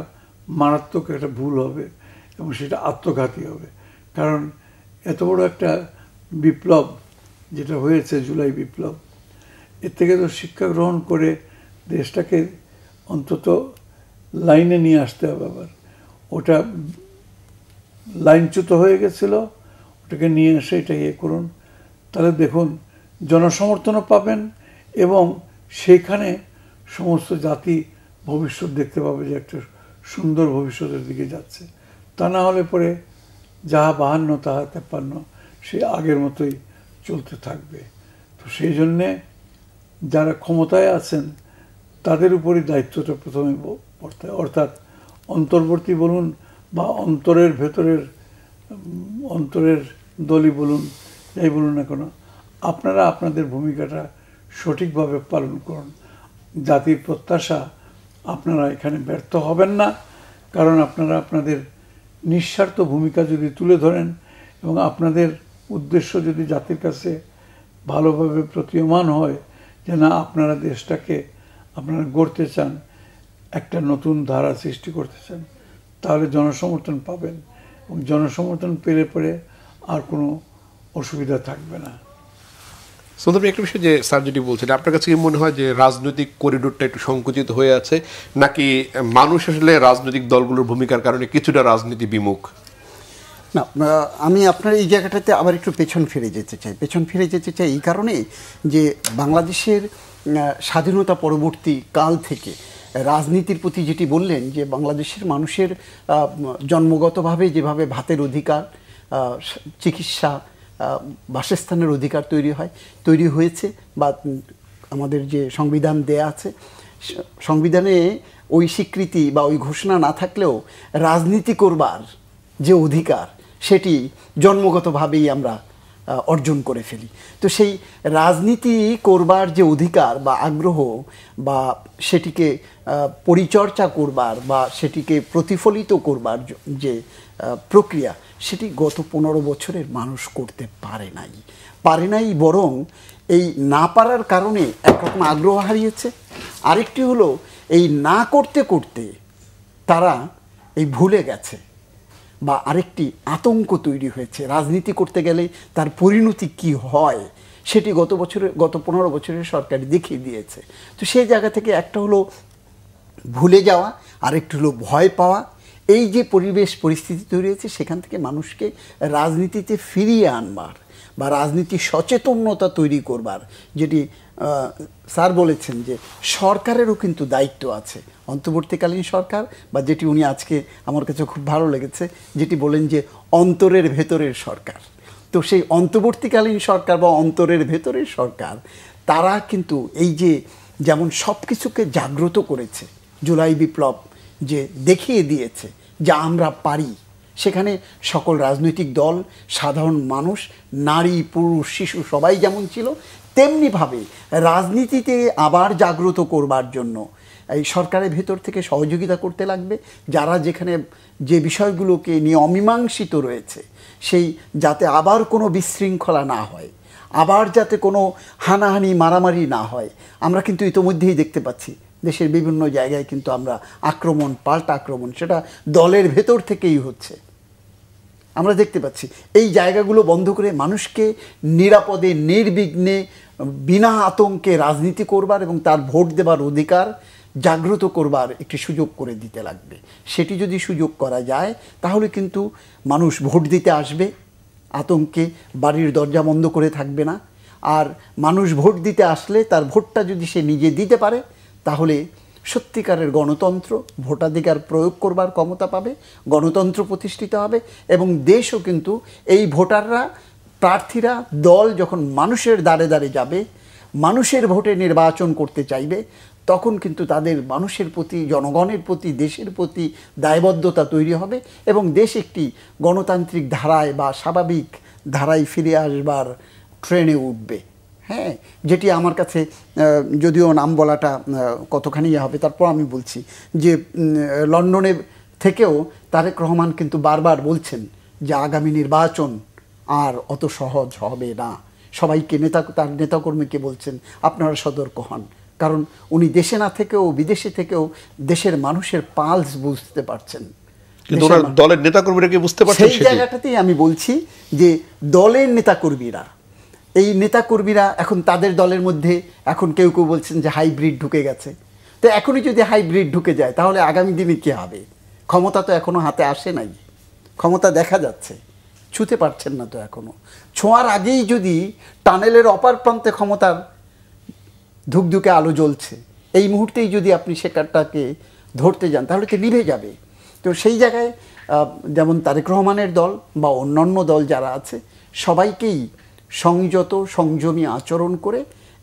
মারাত্মক একটা ভুল হবে এবং সেটা আত্মঘাতী হবে। কারণ এত বড় একটা বিপ্লব যেটা হয়েছে, জুলাই বিপ্লব, এর থেকে তো শিক্ষা গ্রহণ করে দেশটাকে অন্তত লাইনে নিয়ে আসতে হবে। আবার ওটা লাইনচ্যুত হয়ে গেছিল, ওটাকে নিয়ে এসে এটা করুন, তাহলে দেখুন জনসমর্থনও পাবেন, এবং সেইখানে সমস্ত জাতি ভবিষ্যৎ দেখতে পাবে যে একটা সুন্দর ভবিষ্যতের দিকে যাচ্ছে। তা না হলে পরে যাহা 52 তাহা 53, সে আগের মতোই চলতে থাকবে। তো সেই জন্যে যারা ক্ষমতায় আছেন তাদের উপরই দায়িত্বটা প্রথমে পড়তে হয়, অর্থাৎ অন্তর্বর্তী বলুন বা অন্তরের দলই বলুন, যাই বলুন না কেন, আপনারা আপনাদের ভূমিকাটা সঠিকভাবে পালন করুন। জাতির প্রত্যাশা আপনারা এখানে ব্যর্থ হবেন না, কারণ আপনারা আপনাদের নিঃস্বার্থ ভূমিকা যদি তুলে ধরেন এবং আপনাদের উদ্দেশ্য যদি জাতির কাছে ভালোভাবে প্রতীয়মান হয় যে না আপনারা দেশটাকে আপনারা গড়তে চান, একটা নতুন ধারা সৃষ্টি করতে চান, তাহলে জনসমর্থন পাবেন, এবং জনসমর্থন পেলে পরে আর কোনো অসুবিধা থাকবে না। সুন্দর একটা বিষয় যে স্যার যেটি বলছেন, আপনার কাছে কি মনে হয় যে রাজনৈতিক করিডোরটা একটু সংকুচিত হয়ে আছে, নাকি মানুষ আসলে রাজনৈতিক দলগুলোর ভূমিকার কারণে কিছুটা রাজনীতি বিমুখ? না, আমি আপনার এই জায়গাটাতে আবার একটু পেছন ফিরে যেতে চাই এই কারণেই যে বাংলাদেশের স্বাধীনতা পরবর্তী কাল থেকে রাজনীতির প্রতি যেটি বললেন যে বাংলাদেশের মানুষের জন্মগতভাবে যেভাবে ভাতের অধিকার, চিকিৎসা, বাসস্থানের অধিকার তৈরি হয়েছে, বা আমাদের যে সংবিধান দেয়া আছে, সংবিধানে ওই স্বীকৃতি বা ওই ঘোষণা না থাকলেও রাজনীতি করবার যে অধিকার সেটি জন্মগতভাবেই আমরা অর্জন করে ফেলি। তো সেই রাজনীতি করবার যে অধিকার বা আগ্রহ, বা সেটিকে পরিচর্যা করবার বা সেটিকে প্রতিফলিত করবার যে প্রক্রিয়া, সেটি গত 15 বছরের মানুষ করতে পারে নাই, বরং এই না পারার কারণে একরকম আগ্রহ হারিয়েছে। আরেকটি হলো এই না করতে করতে তারা এই ভুলে গেছে, বা আরেকটি আতঙ্ক তৈরি হয়েছে রাজনীতি করতে গেলে তার পরিণতি কি হয় সেটি গত 15 বছরের সরকার দেখিয়ে দিয়েছে। তো সেই জায়গা থেকে একটা হলো ভুলে যাওয়া, আরেকটি হলো ভয় পাওয়া। এই যে পরিস্থিতি তৈরি হয়েছে, সেখান থেকে মানুষকে রাজনীতিতে ফিরিয়ে আনবার বা রাজনীতি সচেতনতা তৈরি করবার, যেটি স্যার বলেছেন যে সরকারেরও কিন্তু দায়িত্ব আছে, অন্তর্বর্তীকালীন সরকার, বা যেটি উনি আজকে আমার কাছে খুব ভালো লেগেছে যেটি বলেন যে অন্তরের ভেতরের সরকার। তো সেই অন্তর্বর্তীকালীন সরকার বা অন্তরের ভেতরের সরকার, তারা কিন্তু এই যে যেমন সব কিছুকে জাগ্রত করেছে, জুলাই বিপ্লব যে দেখিয়ে দিয়েছে যে আমরা পারি, সেখানে সকল রাজনৈতিক দল, সাধারণ মানুষ, নারী, পুরুষ, শিশু সবাই যেমন ছিল, তেমনিভাবে রাজনীতিতে আবার জাগ্রত করবার জন্য এই সরকারের ভেতর থেকে সহযোগিতা করতে লাগবে। যারা যেখানে যে বিষয়গুলোকে নিয়ে অমীমাংসিত রয়েছে, সেই যাতে আবার কোনো বিশৃঙ্খলা না হয়, আবার যাতে কোনো হানাহানি মারামারি না হয়। আমরা কিন্তু ইতোমধ্যেই দেখতে পাচ্ছি দেশের বিভিন্ন জায়গায় কিন্তু আমরা আক্রমণ, পাল্টা আক্রমণ, সেটা দলের ভেতর থেকেই হচ্ছে, আমরা দেখতে পাচ্ছি। এই জায়গাগুলো বন্ধ করে মানুষকে নিরাপদে, নির্বিঘ্নে, বিনা আতঙ্কে রাজনীতি করবার এবং তার ভোট দেবার অধিকার জাগ্রত করবার একটি সুযোগ করে দিতে লাগবে। সেটি যদি সুযোগ করা যায় তাহলে কিন্তু মানুষ ভোট দিতে আসবে, আতঙ্কে বাড়ির দরজা বন্ধ করে থাকবে না। আর মানুষ ভোট দিতে আসলে তার ভোটটা যদি সে নিজে দিতে পারে, তাহলে সত্যিকারের গণতন্ত্র, ভোটাধিকার প্রয়োগ করবার ক্ষমতা পাবে, গণতন্ত্র প্রতিষ্ঠিত হবে। এবং দেশও কিন্তু এই ভোটাররা, প্রার্থীরা, দল যখন মানুষের দ্বারে দ্বারে যাবে, মানুষের ভোটে নির্বাচন করতে চাইবে, তখন কিন্তু তাদের মানুষের প্রতি, জনগণের প্রতি, দেশের প্রতি দায়বদ্ধতা তৈরি হবে এবং দেশ একটি গণতান্ত্রিক ধারায় বা স্বাভাবিক ধারায় ফিরে আসবার ট্রেনে উঠবে। হ্যাঁ, যেটি আমার কাছে, যদিও নাম বলাটা কতখানি হবে, তারপর আমি বলছি যে লন্ডনে থেকেও তারেক রহমান কিন্তু বারবার বলছেন যে আগামী নির্বাচন আর অত সহজ হবে না। সবাইকে তার নেতাকর্মীকে বলছেন আপনারা সতর্ক হন, কারণ উনি দেশে না থেকেও, বিদেশে থেকেও দেশের মানুষের পালস বুঝতে পারছেন। দলের নেতাকর্মীরা কি বুঝতে পারছেন? সেই জায়গাটাতেই আমি বলছি যে দলের নেতাকর্মীরা, এই নেতাকর্মীরা এখন তাদের দলের মধ্যে এখন কেউ কেউ বলছেন যে হাইব্রিড ঢুকে গেছে। তো এখনই যদি হাইব্রিড ঢুকে যায় তাহলে আগামী দিনে কী হবে? ক্ষমতা তো এখনও হাতে আসে নাই, ক্ষমতা দেখা যাচ্ছে, ছুঁতে পারছেন না তো এখনও। ছোঁয়ার আগেই যদি টানেলের অপার প্রান্তে ক্ষমতার ধুকধুকে আলো জ্বলছে, এই মুহূর্তেই যদি আপনি সেটাকে ধরতে যান তাহলে তো নিভে যাবে। তো সেই জায়গায় যেমন তারেক রহমানের দল বা অন্যান্য দল যারা আছে, সবাইকেই সংযত, সংযমী আচরণ করে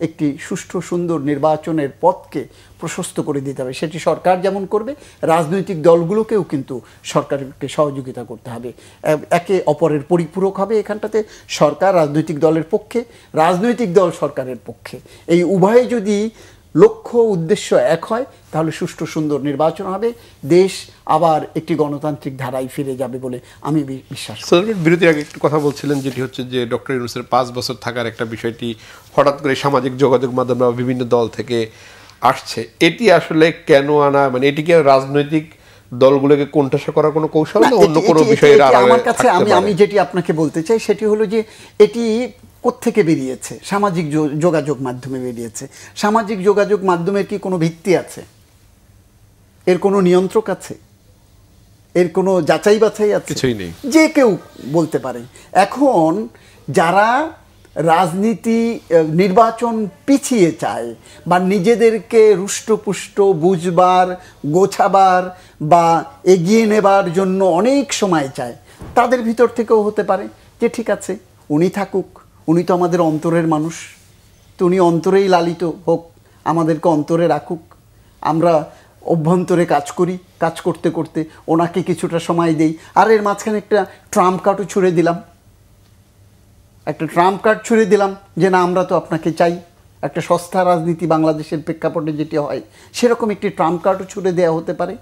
একটি সুষ্ঠু সুন্দর নির্বাচনের পথকে প্রশস্ত করে দিতে হবে। সেটি সরকার যেমন করবে, রাজনৈতিক দলগুলোকেও কিন্তু সরকারকে সহযোগিতা করতে হবে। একে অপরের পরিপূরক হবে। এখানটাতে সরকার রাজনৈতিক দলের পক্ষে, রাজনৈতিক দল সরকারের পক্ষে, এই উভয়ে যদি লক্ষ্য উদ্দেশ্য এক হয় তাহলে সুষ্ঠু সুন্দর নির্বাচন হবে, দেশ আবার একটি গণতান্ত্রিক ধারায় ফিরে যাবে বলে আমি বিশ্বাস করি। বিরতির আগে একটু কথা বলছিলেন, যেটি হচ্ছে যে ডক্টর ইউনূসের 5 বছর থাকার একটা বিষয়টি হঠাৎ করে সামাজিক যোগাযোগ মাধ্যম বা বিভিন্ন দল থেকে আসছে। এটি আসলে কেন আনা, মানে এটি কি রাজনৈতিক দলগুলোকে কোণঠাসা করার কোনো কৌশল না অন্য কোনো বিষয়ের? আমার কাছে আমি যেটি আপনাকে বলতে চাই সেটি হলো যে এটি কোত্থেকে বেরিয়েছে? সামাজিক যোগাযোগ মাধ্যমে বেরিয়েছে। সামাজিক যোগাযোগ মাধ্যমের কি কোনো ভিত্তি আছে? এর কোনো নিয়ন্ত্রক আছে? এর কোনো যাচাই বাছাই আছে? কিছুই নেই, যে কেউ বলতে পারে। এখন যারা রাজনীতি, নির্বাচন পিছিয়ে চায় বা নিজেদেরকে রুষ্টপুষ্ট বুঝবার, গোছাবার বা এগিয়ে নেবার জন্য অনেক সময় চায়, তাদের ভিতর থেকেও হতে পারে যে ঠিক আছে, উনি থাকুক, উনি তো আমাদের অন্তরের মানুষ, তো উনি অন্তরেই লালিত হোক, আমাদেরকে অন্তরে রাখুক, আমরা অভ্যন্তরে কাজ করি, কাজ করতে করতে ওনাকে কিছুটা সময় দেই। আর এর মাঝখানে একটা ট্রাম্প কার্ডও ছুড়ে দিলাম, একটা ট্রাম্প কার্ড ছুড়ে দিলাম যে না, আমরা তো আপনাকে চাই। একটা সস্তা রাজনীতি বাংলাদেশের প্রেক্ষাপটে যেটি হয়, সেরকম একটি ট্রাম্প কার্ডও ছুড়ে দেওয়া হতে পারে।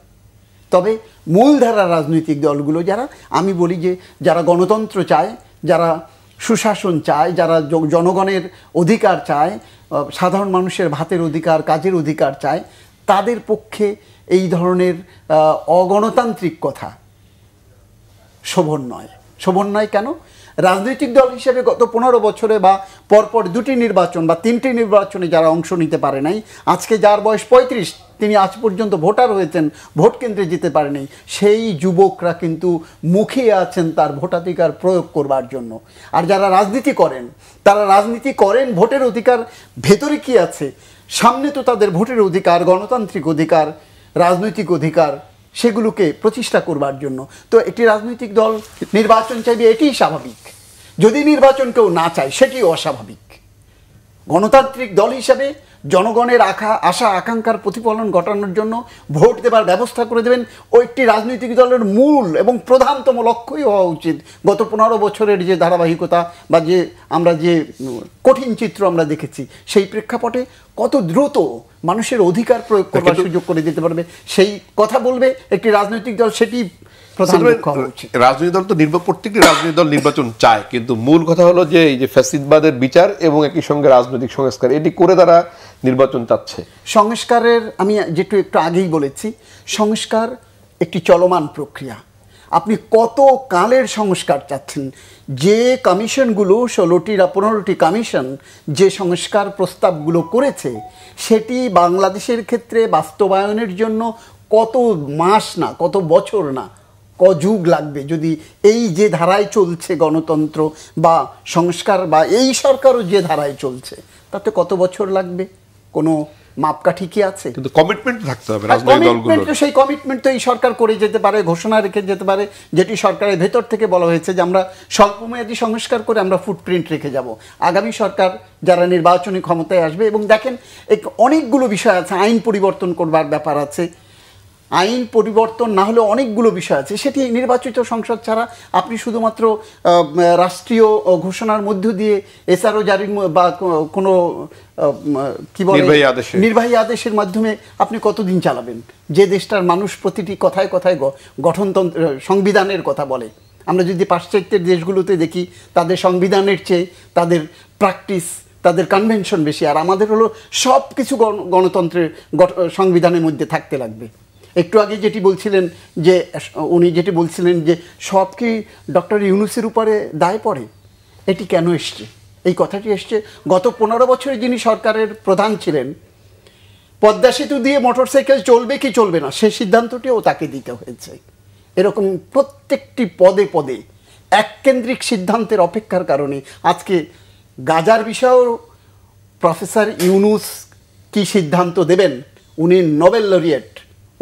তবে মূলধারা রাজনৈতিক দলগুলো যারা, আমি বলি যে যারা গণতন্ত্র চায়, যারা সুশাসন চায়, যারা জনগণের অধিকার চায়, সাধারণ মানুষের ভাতের অধিকার, কাজের অধিকার চায়, তাদের পক্ষে এই ধরনের অগণতান্ত্রিক কথা শোভন নয়। শোভন নয় কেন? রাজনৈতিক দল হিসেবে গত 15 বছরে বা পরপর 2টি নির্বাচন বা 3টি নির্বাচনে যারা অংশ নিতে পারে নাই, আজকে যার বয়স 35, তিনি আজ পর্যন্ত ভোটার হয়েছেন, ভোট কেন্দ্রে যেতে পারেনি, সেই যুবকরা কিন্তু মুখিয়ে আছেন তার ভোটাধিকার প্রয়োগ করবার জন্য। আর যারা রাজনীতি করেন, তারা রাজনীতি করেন ভোটের অধিকার ভেতরে কি আছে, সামনে তো তাদের ভোটের অধিকার, গণতান্ত্রিক অধিকার, রাজনৈতিক অধিকার, সেগুলোকে প্রতিষ্ঠা করবার জন্য। তো একটি রাজনৈতিক দল নির্বাচন চাইবে, এটিই স্বাভাবিক। যদি নির্বাচন কেউ না চায়, সেটিও অস্বাভাবিক। গণতান্ত্রিক দল হিসাবে জনগণের আশা আকাঙ্ক্ষার প্রতিফলন ঘটানোর জন্য ভোট দেবার ব্যবস্থা করে দেবেন, ও একটি রাজনৈতিক দলের মূল এবং প্রধানতম লক্ষ্যই হওয়া উচিত। গত 15 বছরের যে ধারাবাহিকতা বা যে আমরা যে কঠিন চিত্র আমরা দেখেছি, সেই প্রেক্ষাপটে কত দ্রুত মানুষের অধিকার প্রয়োগ করবার সুযোগ করে দিতে পারবে, সেই কথা বলবে একটি রাজনৈতিক দল, সেটি রাজনৈতিক দল তো প্রত্যেকটি রাজনৈতিক দল নির্বাচন চায়, কিন্তু মূল কথা হলো যে এই যে ফ্যাসিবাদের বিচার এবং একই সঙ্গে রাজনৈতিক সংস্কার, এটি করে তারা নির্বাচন চাচ্ছে। সংস্কারের আমি যেটু একটু আগেই বলেছি, সংস্কার একটি চলমান প্রক্রিয়া। আপনি কত কালের সংস্কার চাচ্ছেন? যে কমিশনগুলো 16টি বা 15টি কমিশন যে সংস্কার প্রস্তাবগুলো করেছে, সেটি বাংলাদেশের ক্ষেত্রে বাস্তবায়নের জন্য কত মাস না, কত বছর না, যুগ লাগবে। যদি এই যে ধারায় চলছে গণতন্ত্র বা সংস্কার, বা এই সরকারও যে ধারায় চলছে, তাতে কত বছর লাগবে? কোনো মাপকাঠি কি আছে? কিন্তু কমিটমেন্ট থাকতে হবে রাজনৈতিক দলগুলোর। সেই কমিটমেন্ট তো এই সরকার করে যেতে পারে, ঘোষণা রেখে যেতে পারে, যেটি সরকারের ভেতর থেকে বলা হয়েছে যে আমরা স্বল্পমেয়াদী সংস্কার করে আমরা ফুটপ্রিন্ট রেখে যাব। আগামী সরকার যারা নির্বাচনী ক্ষমতায় আসবে, এবং দেখেন অনেকগুলো বিষয় আছে, আইন পরিবর্তন করবার ব্যাপার আছে, আইন পরিবর্তন না হলে অনেকগুলো বিষয় আছে, সেটি নির্বাচিত সংসদ ছাড়া আপনি শুধুমাত্র রাষ্ট্রীয় ঘোষণার মধ্য দিয়ে এসআরও জারির বা কোনো কি বলে নির্বাহী আদেশের মাধ্যমে আপনি কতদিন চালাবেন? যে দেশটার মানুষ প্রতিটি কথায় কথায় গঠনতন্ত্র, সংবিধানের কথা বলে। আমরা যদি পাশ্চাত্যের দেশগুলোতে দেখি, তাদের সংবিধানের চেয়ে তাদের প্র্যাকটিস, তাদের কনভেনশন বেশি, আর আমাদের হলো সব কিছু গণতন্ত্রের সংবিধানের মধ্যে থাকতে লাগবে। একটু আগে যেটি বলছিলেন যে উনি যেটি বলছিলেন যে সব কি ডক্টর ইউনূসের উপরে দায় পড়ে, এটি কেন এসছে? এই কথাটি এসছে গত 15 বছরে যিনি সরকারের প্রধান ছিলেন, পদ্মা সেতু দিয়ে মোটরসাইকেল চলবে কি চলবে না, সেই সিদ্ধান্তটিও তাকে দিতে হয়েছে। এরকম প্রত্যেকটি পদে পদে এককেন্দ্রিক সিদ্ধান্তের অপেক্ষার কারণে আজকে গাজার বিষয়েও প্রফেসর ইউনূস কি সিদ্ধান্ত দেবেন, উনি নোবেল লরিয়েট,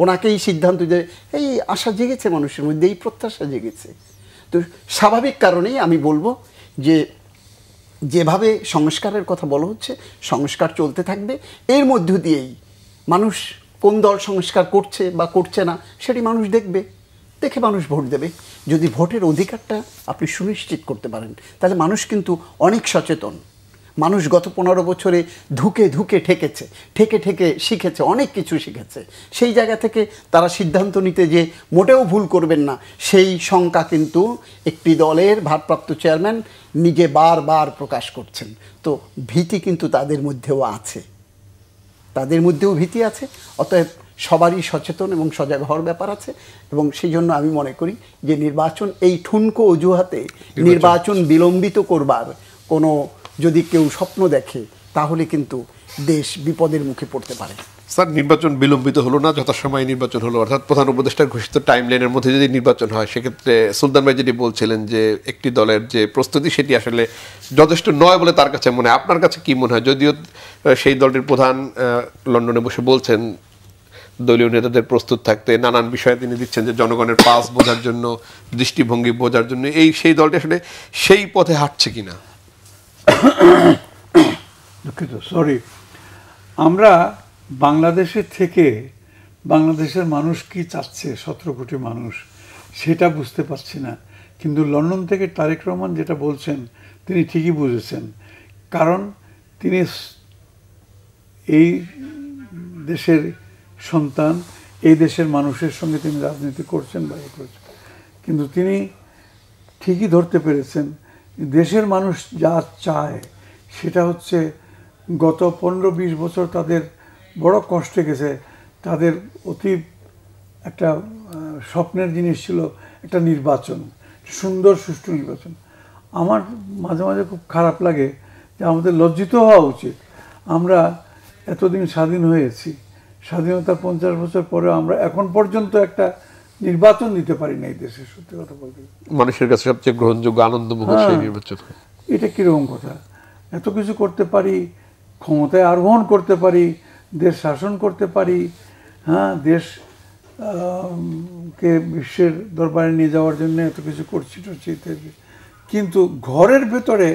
ওনাকেই সিদ্ধান্ত দেবে, এই আশা জেগেছে মানুষের মধ্যে, এই প্রত্যাশা জেগেছে। তো স্বাভাবিক কারণেই আমি বলবো যে যেভাবে সংস্কারের কথা বলা হচ্ছে, সংস্কার চলতে থাকবে। এর মধ্য দিয়েই মানুষ কোন দল সংস্কার করছে বা করছে না, সেটি মানুষ দেখবে, দেখে মানুষ ভোট দেবে। যদি ভোটের অধিকারটা আপনি সুনিশ্চিত করতে পারেন, তাহলে মানুষ কিন্তু অনেক সচেতন। মানুষ গত 15 বছরে ধুকে ধুকে ঠেকেছে, ঠেকে ঠেকে শিখেছে, অনেক কিছু শিখেছে। সেই জায়গা থেকে তারা সিদ্ধান্ত নিতে যে মোটেও ভুল করবেন না, সেই শঙ্কা কিন্তু একটি দলের ভারপ্রাপ্ত চেয়ারম্যান নিজে বারবার প্রকাশ করছেন। তো ভীতি কিন্তু তাদের মধ্যেও আছে, তাদের মধ্যেও ভীতি আছে। অতএব সবারই সচেতন এবং সজাগ হওয়ার ব্যাপার আছে। এবং সেই জন্য আমি মনে করি যে নির্বাচন, এই ঠুনকো অজুহাতে নির্বাচন বিলম্বিত করবার কোনো যদি কেউ স্বপ্ন দেখে, তাহলে কিন্তু দেশ বিপদের মুখে পড়তে পারে। স্যার, নির্বাচন বিলম্বিত হলো না, যথাসময়ে নির্বাচন হলো, অর্থাৎ প্রধান উপদেষ্টার ঘোষিত টাইম লাইনের মধ্যে যদি নির্বাচন হয়, সেক্ষেত্রে সুলতান ভাই যেটি বলছিলেন যে একটি দলের যে প্রস্তুতি, সেটি আসলে যথেষ্ট নয় বলে তার কাছে মনে হয়। আপনার কাছে কি মনে হয়? যদিও সেই দলটির প্রধান লন্ডনে বসে বলছেন দলীয় নেতাদের প্রস্তুত থাকতে, নানান বিষয়ে তিনি দিচ্ছেন যে জনগণের পাস বোঝার জন্য, দৃষ্টিভঙ্গি বোঝার জন্য, সেই দলটি আসলে সেই পথে হাঁটছে কিনা? দুঃখিত, সরি, আমরা বাংলাদেশের থেকে বাংলাদেশের মানুষ কি চাচ্ছে, 17 কোটি মানুষ, সেটা বুঝতে পারছি না। কিন্তু লন্ডন থেকে তারেক রহমান যেটা বলছেন, তিনি ঠিকই বুঝেছেন। কারণ তিনি এই দেশের সন্তান, এই দেশের মানুষের সঙ্গে তিনি রাজনীতি করছেন বা এ করছেন, কিন্তু তিনি ঠিকই ধরতে পেরেছেন দেশের মানুষ যা চায় সেটা হচ্ছে, গত 15-20 বছর তাদের বড় কষ্টে গেছে, তাদের অতি একটা স্বপ্নের জিনিস ছিল একটা নির্বাচন, সুন্দর সুষ্ঠু নির্বাচন। আমার মাঝে মাঝে খুব খারাপ লাগে যে আমাদের লজ্জিত হওয়া উচিত। আমরা এতদিন স্বাধীন হয়েছি, স্বাধীনতার 50 বছর পরে আমরা এখন পর্যন্ত একটা নির্বাচন দিতে পারি না এই দেশে, সত্যি কথা বলতে। মানুষের কাছে সবচেয়ে গ্রহণযোগ্য আনন্দমুখর সেই নির্বাচন। এটা কিরকম কথা? এত কিছু করতে পারি, ক্ষমতায় আরোহণ করতে পারি, দেশ শাসন করতে পারি, হ্যাঁ, দেশ কে বিশ্বের দরবারে নিয়ে যাওয়ার জন্য এত কিছু করছি টরছি ইত্যাদি, কিন্তু ঘরের ভেতরে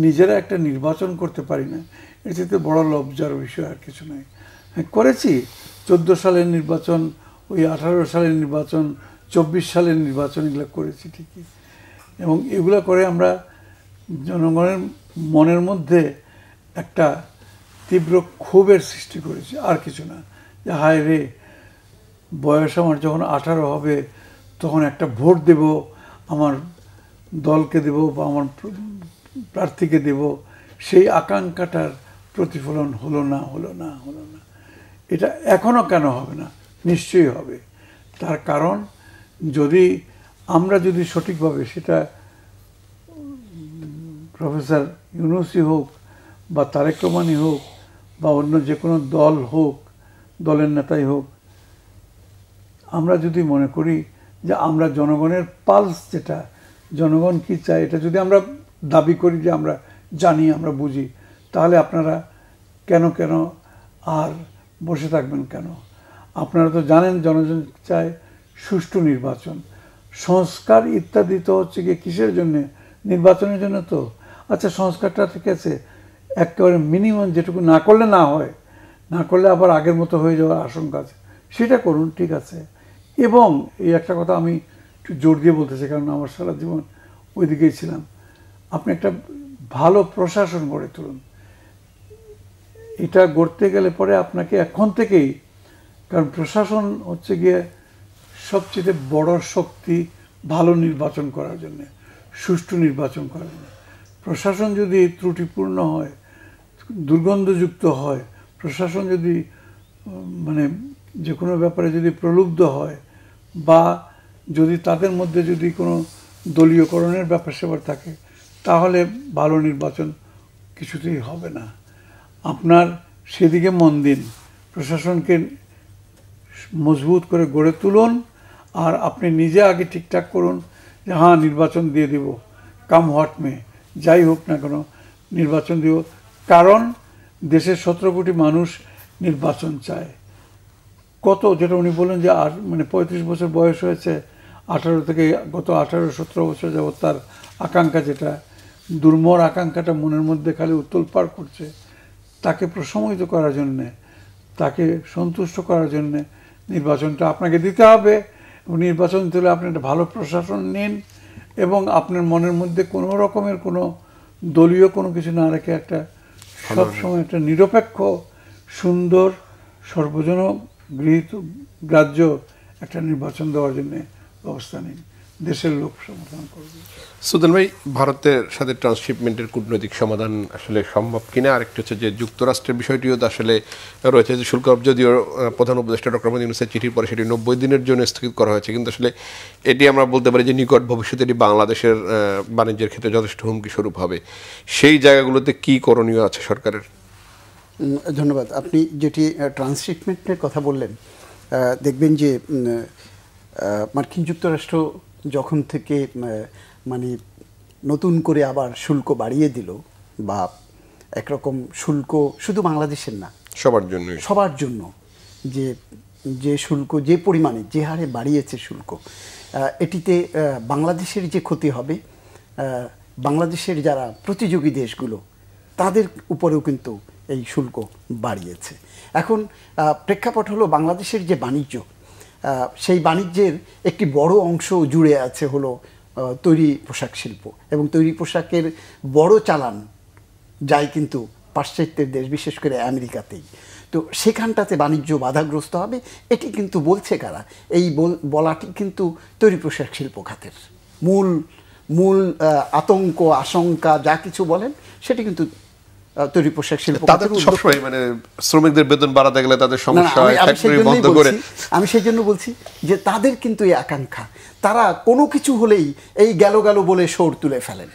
নিজেরা একটা নির্বাচন করতে পারি না। এর চেয়ে বড় লজ্জার বিষয় আর কিছু নয়। হ্যাঁ, করেছি 14 সালের নির্বাচন, ওই 18 সালের নির্বাচন, 24 সালের নির্বাচন, এগুলো করেছি ঠিকই, এবং এগুলো করে আমরা জনগণের মনের মধ্যে একটা তীব্র ক্ষোভের সৃষ্টি করেছি, আর কিছু না। যে হায় রে, বয়স আমার যখন 18 হবে তখন একটা ভোট দেব, আমার দলকে দেব বা আমার প্রার্থীকে দেব, সেই আকাঙ্ক্ষাটার প্রতিফলন হলো না। এটা এখনো কেন হবে না? নিশ্চয়ই হবে। তার কারণ আমরা যদি সঠিকভাবে, সেটা প্রফেসর ইউনূসী হোক বা তারেক রহমানই হোক বা অন্য যে কোনো দল হোক, দলের নেতাই হোক, আমরা যদি মনে করি যে আমরা জনগণের পালস, যেটা জনগণ কি চায়, এটা যদি আমরা দাবি করি যে আমরা জানি, আমরা বুঝি, তাহলে আপনারা কেন আর বসে থাকবেন কেন? আপনারা তো জানেন জনগণ চায় সুষ্ঠু নির্বাচন, সংস্কার ইত্যাদি। তো হচ্ছে গিয়ে কিসের জন্য? নির্বাচনের জন্য। তো আচ্ছা, সংস্কারটা ঠিক আছে, একেবারে মিনিমাম যেটুকু না করলে না হয়, না করলে আবার আগের মতো হয়ে যাওয়ার আশঙ্কা আছে, সেটা করুন, ঠিক আছে। এবং এই একটা কথা আমি একটু জোর দিয়ে বলতেছি, কারণ আমার সারা জীবন ওই দিকেই ছিলাম। আপনি একটা ভালো প্রশাসন গড়ে তুলুন। এটা গড়তে গেলে পরে আপনাকে এখন থেকেই, কারণ প্রশাসন হচ্ছে গিয়ে সবচেয়ে বড় শক্তি ভালো নির্বাচন করার জন্য, সুষ্ঠু নির্বাচন করার জন্য। প্রশাসন যদি ত্রুটিপূর্ণ হয়, দুর্গন্ধযুক্ত হয়, প্রশাসন যদি মানে যে কোনো ব্যাপারে যদি প্রলুব্ধ হয়, বা যদি তাদের মধ্যে যদি কোনো দলীয়করণের ব্যাপার স্যাপার থাকে, তাহলে ভালো নির্বাচন কিছুতেই হবে না। আপনার সেদিকে মন দিন, প্রশাসনকে মজবুত করে গড়ে তুলুন, আর আপনি নিজে আগে ঠিকঠাক করুন যে হ্যাঁ, নির্বাচন দিয়ে দেব, কাম হোয়াট মে, যাই হোক না কেন নির্বাচন দিব। কারণ দেশের 17 কোটি মানুষ নির্বাচন চায়। যেটা উনি বললেন যে মানে 35 বছর বয়স হয়েছে, 18 থেকে গত 18-17 বছর যাবৎ তার আকাঙ্ক্ষা, যেটা দুর্মর আকাঙ্ক্ষাটা মনের মধ্যে খালি উত্তোলপাড় করছে, তাকে প্রশমিত করার জন্যে, তাকে সন্তুষ্ট করার জন্যে নির্বাচনটা আপনাকে দিতে হবে। এবং নির্বাচন দিতে হলে আপনি একটা ভালো প্রশাসন নিন, এবং আপনার মনের মধ্যে কোনো রকমের কোনো দলীয় কোনো কিছু না রেখে একটা সবসময় একটা নিরপেক্ষ, সুন্দর, সর্বজন গ্রাহ্য একটা নির্বাচন দেওয়ার জন্য ব্যবস্থা নিন। দেশের লোক সমর্থন করবে। সুলতান ভাই, ভারতের সাথে ট্রান্সশিপমেন্টের কূটনৈতিক সমাধান আসলে সম্ভব কিনা? আরেকটি হচ্ছে যে যুক্তরাষ্ট্রের বিষয়টিও তো আসলে রয়েছে, যে শুল্ক যদিও প্রধান উপদেষ্টা ডক্টর মোহাম্মদ ইউনূসের চিঠির পরে সেটি 90 দিনের জন্য স্থগিত করা হয়েছে, কিন্তু আসলে এটি আমরা বলতে পারি যে নিকট ভবিষ্যতে এটি বাংলাদেশের বাণিজ্যের ক্ষেত্রে যথেষ্ট হুমকি স্বরূপ হবে। সেই জায়গাগুলোতে কি করণীয় আছে সরকারের? ধন্যবাদ। আপনি যেটি ট্রান্সশিপমেন্টের কথা বললেন, দেখবেন যে মার্কিন যুক্তরাষ্ট্র যখন থেকে মানে নতুন করে আবার শুল্ক বাড়িয়ে দিল, বা একরকম শুল্ক শুধু বাংলাদেশের না, সবার জন্য যে শুল্ক যে পরিমাণে, যে হারে বাড়িয়েছে শুল্ক, এটিতে বাংলাদেশের যে ক্ষতি হবে, বাংলাদেশের যারা প্রতিযোগী দেশগুলো, তাদের উপরেও কিন্তু এই শুল্ক বাড়িয়েছে। এখন প্রেক্ষাপট হলো বাংলাদেশের যে বাণিজ্য, সেই বাণিজ্যের একটি বড় অংশ জুড়ে আছে হলো তৈরি পোশাক শিল্প, এবং তৈরি পোশাকের বড় চালান যায় কিন্তু পাশ্চাত্যের দেশ, বিশেষ করে আমেরিকাতেই। তো সেখানটাতে বাণিজ্য বাধাগ্রস্ত হবে, এটি কিন্তু বলছে কারা? এই বলাটি কিন্তু তৈরি পোশাক শিল্প খাতের মূল আতঙ্ক, আশঙ্কা, যা কিছু বলেন সেটি কিন্তু তৈরি পোশাক শিল্প। তাদের সবসময় মানে শ্রমিকদের বেতন বাড়াতে গেলে তাদের সমস্যা হয়, ফ্যাক্টরি বন্ধ করে। আমি সেই জন্য বলছি যে তাদের কিন্তু এই আকাঙ্ক্ষা, তারা কোনো কিছু হলেই এই গেল বলে শোর তুলে ফেলেন।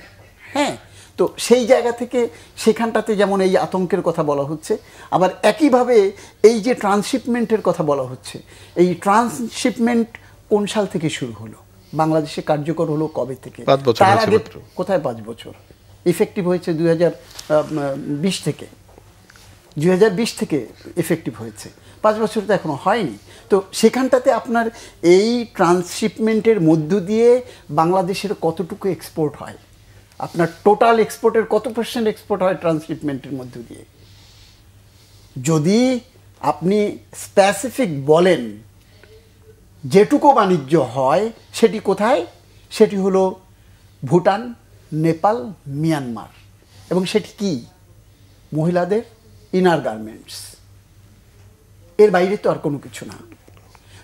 হ্যাঁ, তো সেই জায়গা থেকে সেখানটাতে যেমন এই আতঙ্কের কথা বলা হচ্ছে, আবার একইভাবে এই যে ট্রান্সশিপমেন্টের কথা বলা হচ্ছে, এই ট্রান্সশিপমেন্ট কোন সাল থেকে শুরু হলো, বাংলাদেশে কার্যকর হলো কবে থেকে? 5 বছর তার হয়েছে আগে মাত্র। কোথায় 5 বছর? ইফেক্টিভ হয়েছে 2020 থেকে, 2020 থেকে এফেক্টিভ হয়েছে, 5 বছর তো এখনো হয়নি। তো সেখানটাতে আপনার এই ট্রান্সশিপমেন্টের মধ্য দিয়ে বাংলাদেশের কতটুকু এক্সপোর্ট হয়, আপনার টোটাল এক্সপোর্টের কত % এক্সপোর্ট হয় ট্রান্সশিপমেন্টের মধ্য দিয়ে? যদি আপনি স্পেসিফিক বলেন যেটুকু বাণিজ্য হয় সেটি কোথায়, সেটি হলো ভুটান, নেপাল, মিয়ানমার, এবং সেটি কি? মহিলাদের ইনার গার্মেন্টস, এর বাইরে তো আর কোনো কিছু না।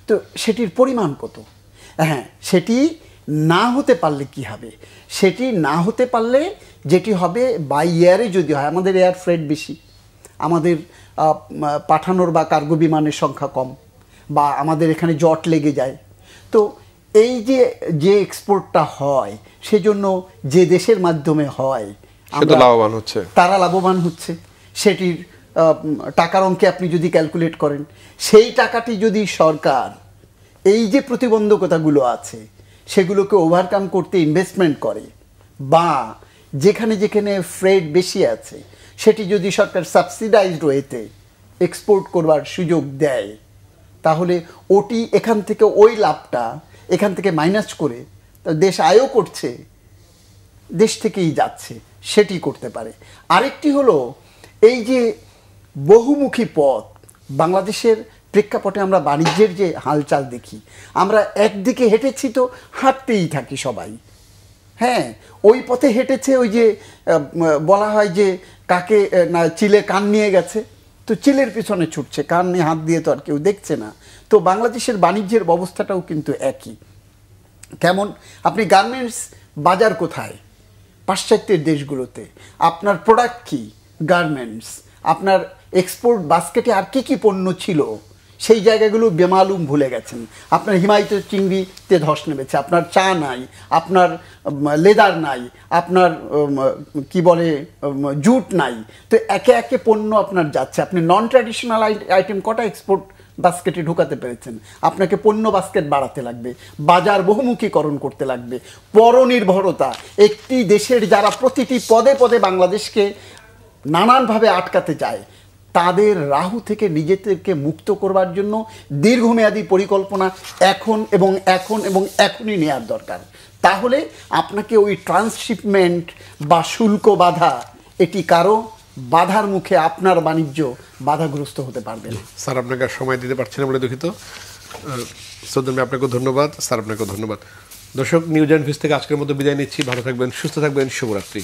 তো সেটির পরিমাণ কত? হ্যাঁ, সেটি না হতে পারলে কি হবে? সেটি না হতে পারলে যেটি হবে, বাই এয়ারে যদি হয়, আমাদের এয়ার ফ্রেট বেশি, আমাদের পাঠানোর বা কার্গো বিমানের সংখ্যা কম, বা আমাদের এখানে জট লেগে যায়। তো এই যে এক্সপোর্টটা হয়, সেজন্য যে দেশের মাধ্যমে হয় সেটা লাভবান হচ্ছে, তারা লাভবান হচ্ছে। সেটির টাকার অঙ্কে আপনি যদি ক্যালকুলেট করেন, সেই টাকাটি যদি সরকার এই যে প্রতিবন্ধকতাগুলো আছে সেগুলোকে ওভারকাম করতে ইনভেস্টমেন্ট করে, বা যেখানে যেখানে ফ্রেট বেশি আছে সেটি যদি সরকার সাবসিডাইজড ওয়েতে এক্সপোর্ট করবার সুযোগ দেয়, তাহলে ওটি এখান থেকে ওই লাভটা এখান থেকে মাইনাস করে দেশ আয়ও করছে, দেশ থেকেই যাচ্ছে, সেটি করতে পারে। আরেকটি হলো এই যে বহুমুখী পথ, বাংলাদেশের প্রেক্ষাপটে আমরা বাণিজ্যের যে হালচাল দেখি, আমরা একদিকে হেঁটেছি তো হাঁটতেই থাকি সবাই। হ্যাঁ, ওই পথে হেঁটেছে, ওই যে বলা হয় যে কাকে না চিলে কান নিয়ে গেছে, তো চিলের পিছনে ছুটছে, কান নিয়ে হাত দিয়ে তো আর কেউ দেখছে না। তো বাংলাদেশের বাণিজ্যের অবস্থাটাও কিন্তু একই। কেমন, আপনি গার্মেন্টস বাজার কোথায়? পাশ্চাত্যের দেশগুলোতে। আপনার প্রোডাক্ট কি? গার্মেন্টস। আপনার এক্সপোর্ট বাস্কেটে আর কি কি পণ্য ছিল, সেই জায়গাগুলো বেমালুম ভুলে গেছেন। আপনার হিমায়িত চিংড়িতে ধস নেমেছে, আপনার চা নাই, আপনার লেদার নাই, আপনার কি বলে জুট নাই। তো একে একে পণ্য আপনার যাচ্ছে। আপনি নন ট্র্যাডিশনাল আইটেম কটা এক্সপোর্ট বাস্কেটে ঢোকাতে পেরেছেন? আপনাকে পণ্য বাস্কেট বাড়াতে লাগবে, বাজার বহুমুখীকরণ করতে লাগবে, পরনির্ভরতা। একটি দেশের যারা প্রতিটি পদে পদে বাংলাদেশকে নানানভাবে আটকাতে চায়, তাদের রাহু থেকে নিজেদেরকে মুক্ত করবার জন্য দীর্ঘমেয়াদী পরিকল্পনা এখন এবং এখনই নেওয়ার দরকার। তাহলে আপনাকে ওই ট্রান্সশিপমেন্ট বা শুল্ক বাধা, এটি কারো বাধার মুখে আপনার বাণিজ্য বাধাগ্রস্ত হতে পারবে না। স্যার, আপনাকে আর সময় দিতে পারছি না বলে দুঃখিত। সৌদুল ভাই, আপনাকেও ধন্যবাদ। স্যার, আপনাকেও ধন্যবাদ। দর্শক, নিউজ অ্যান্ড ভিউজ থেকে আজকের মতো বিদায় নিচ্ছি। ভালো থাকবেন, সুস্থ থাকবেন, শুভরাত্রি।